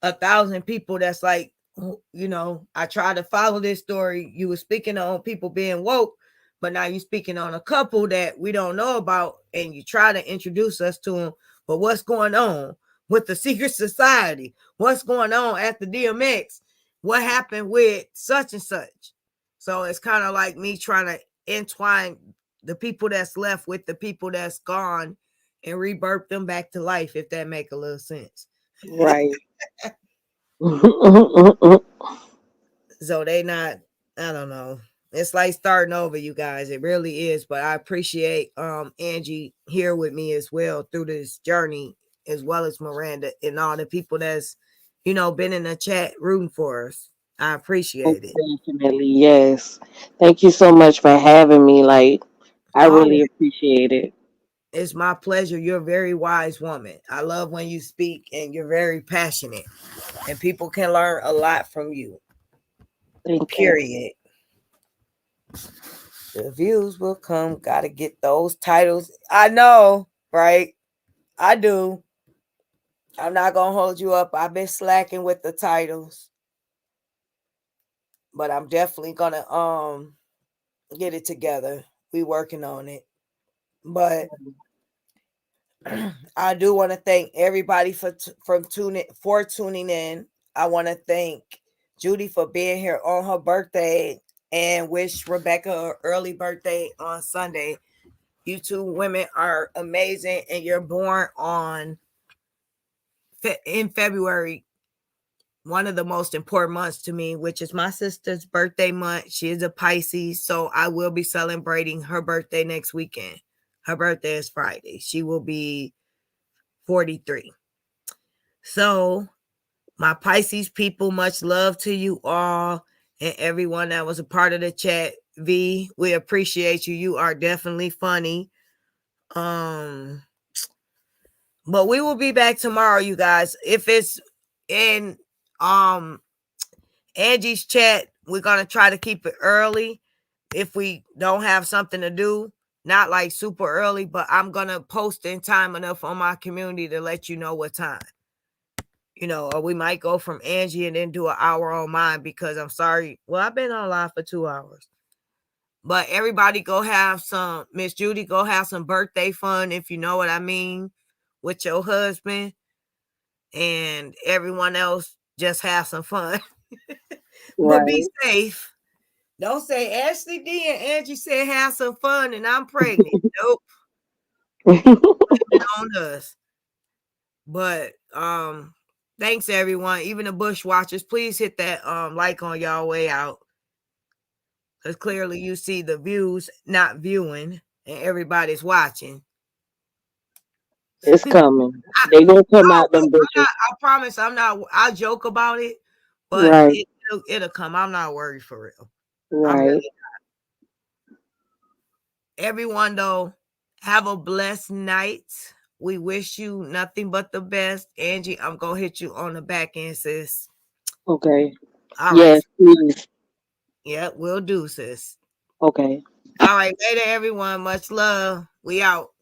1,000 people that's like, I tried to follow this story. You were speaking on people being woke, but now you're speaking on a couple that we don't know about, and you try to introduce us to them. But what's going on with the secret society? What's going on at the DMX? What happened with such and such? So it's kind of like me trying to entwine the people that's left with the people that's gone and rebirth them back to life, if that make a little sense.
Right.
So they not, I don't know. It's like starting over, you guys. It really is. But I appreciate Angie here with me as well through this journey, as well as Miranda and all the people that's, been in the chat rooting for us. I appreciate it.
Definitely, yes. Thank you so much for having me. Like, I
Oh,
really appreciate it.
it's my pleasure. You're a very wise woman. I love when you speak and you're very passionate, and people can learn a lot from you.
Thank you.
Period. The views will come. Gotta get those titles. I know, right? I do. I'm not gonna hold you up. I've been slacking with the titles, but I'm definitely gonna get it together. We working on it. But I do want to thank everybody for tuning in. I want to thank Judy for being here on her birthday and wish Rebecca an early birthday on Sunday. You two women are amazing, and you're born in February, one of the most important months to me, which is my sister's birthday month. She is a Pisces, so I will be celebrating her birthday next weekend. Her birthday is Friday. She will be 43. So, my Pisces people, much love to you all and everyone that was a part of the chat. V, we appreciate you. You are definitely funny. But we will be back tomorrow, you guys. If it's in Angie's chat, we're gonna try to keep it early. If we don't have something to do, not like super early, but I'm gonna post in time enough on my community to let you know what time. Or we might go from Angie and then do an hour on mine because I'm sorry. Well, I've been on live for 2 hours. But everybody go have some, Miss Judy, go have some birthday fun, if you know what I mean, with your husband. And everyone else just have some fun. But be
Right.
safe. Don't say Ashley D and Angie said have some fun and I'm pregnant. Nope. It on us. But thanks everyone. Even the bush watchers, please hit that like on y'all way out. Because clearly you see the views not viewing and everybody's watching.
It's coming. They gonna come out them bushes.
I promise I'm not. I joke about it, but
Right.
it'll come. I'm not worried for real. I'm
Right.
really not. Everyone though, have a blessed night. We wish you nothing but the best. Angie, I'm gonna hit you on the back end, sis.
Okay.
All right.
Yes, please.
Yeah, we'll do, sis.
Okay.
All right, later, everyone. Much love. We out.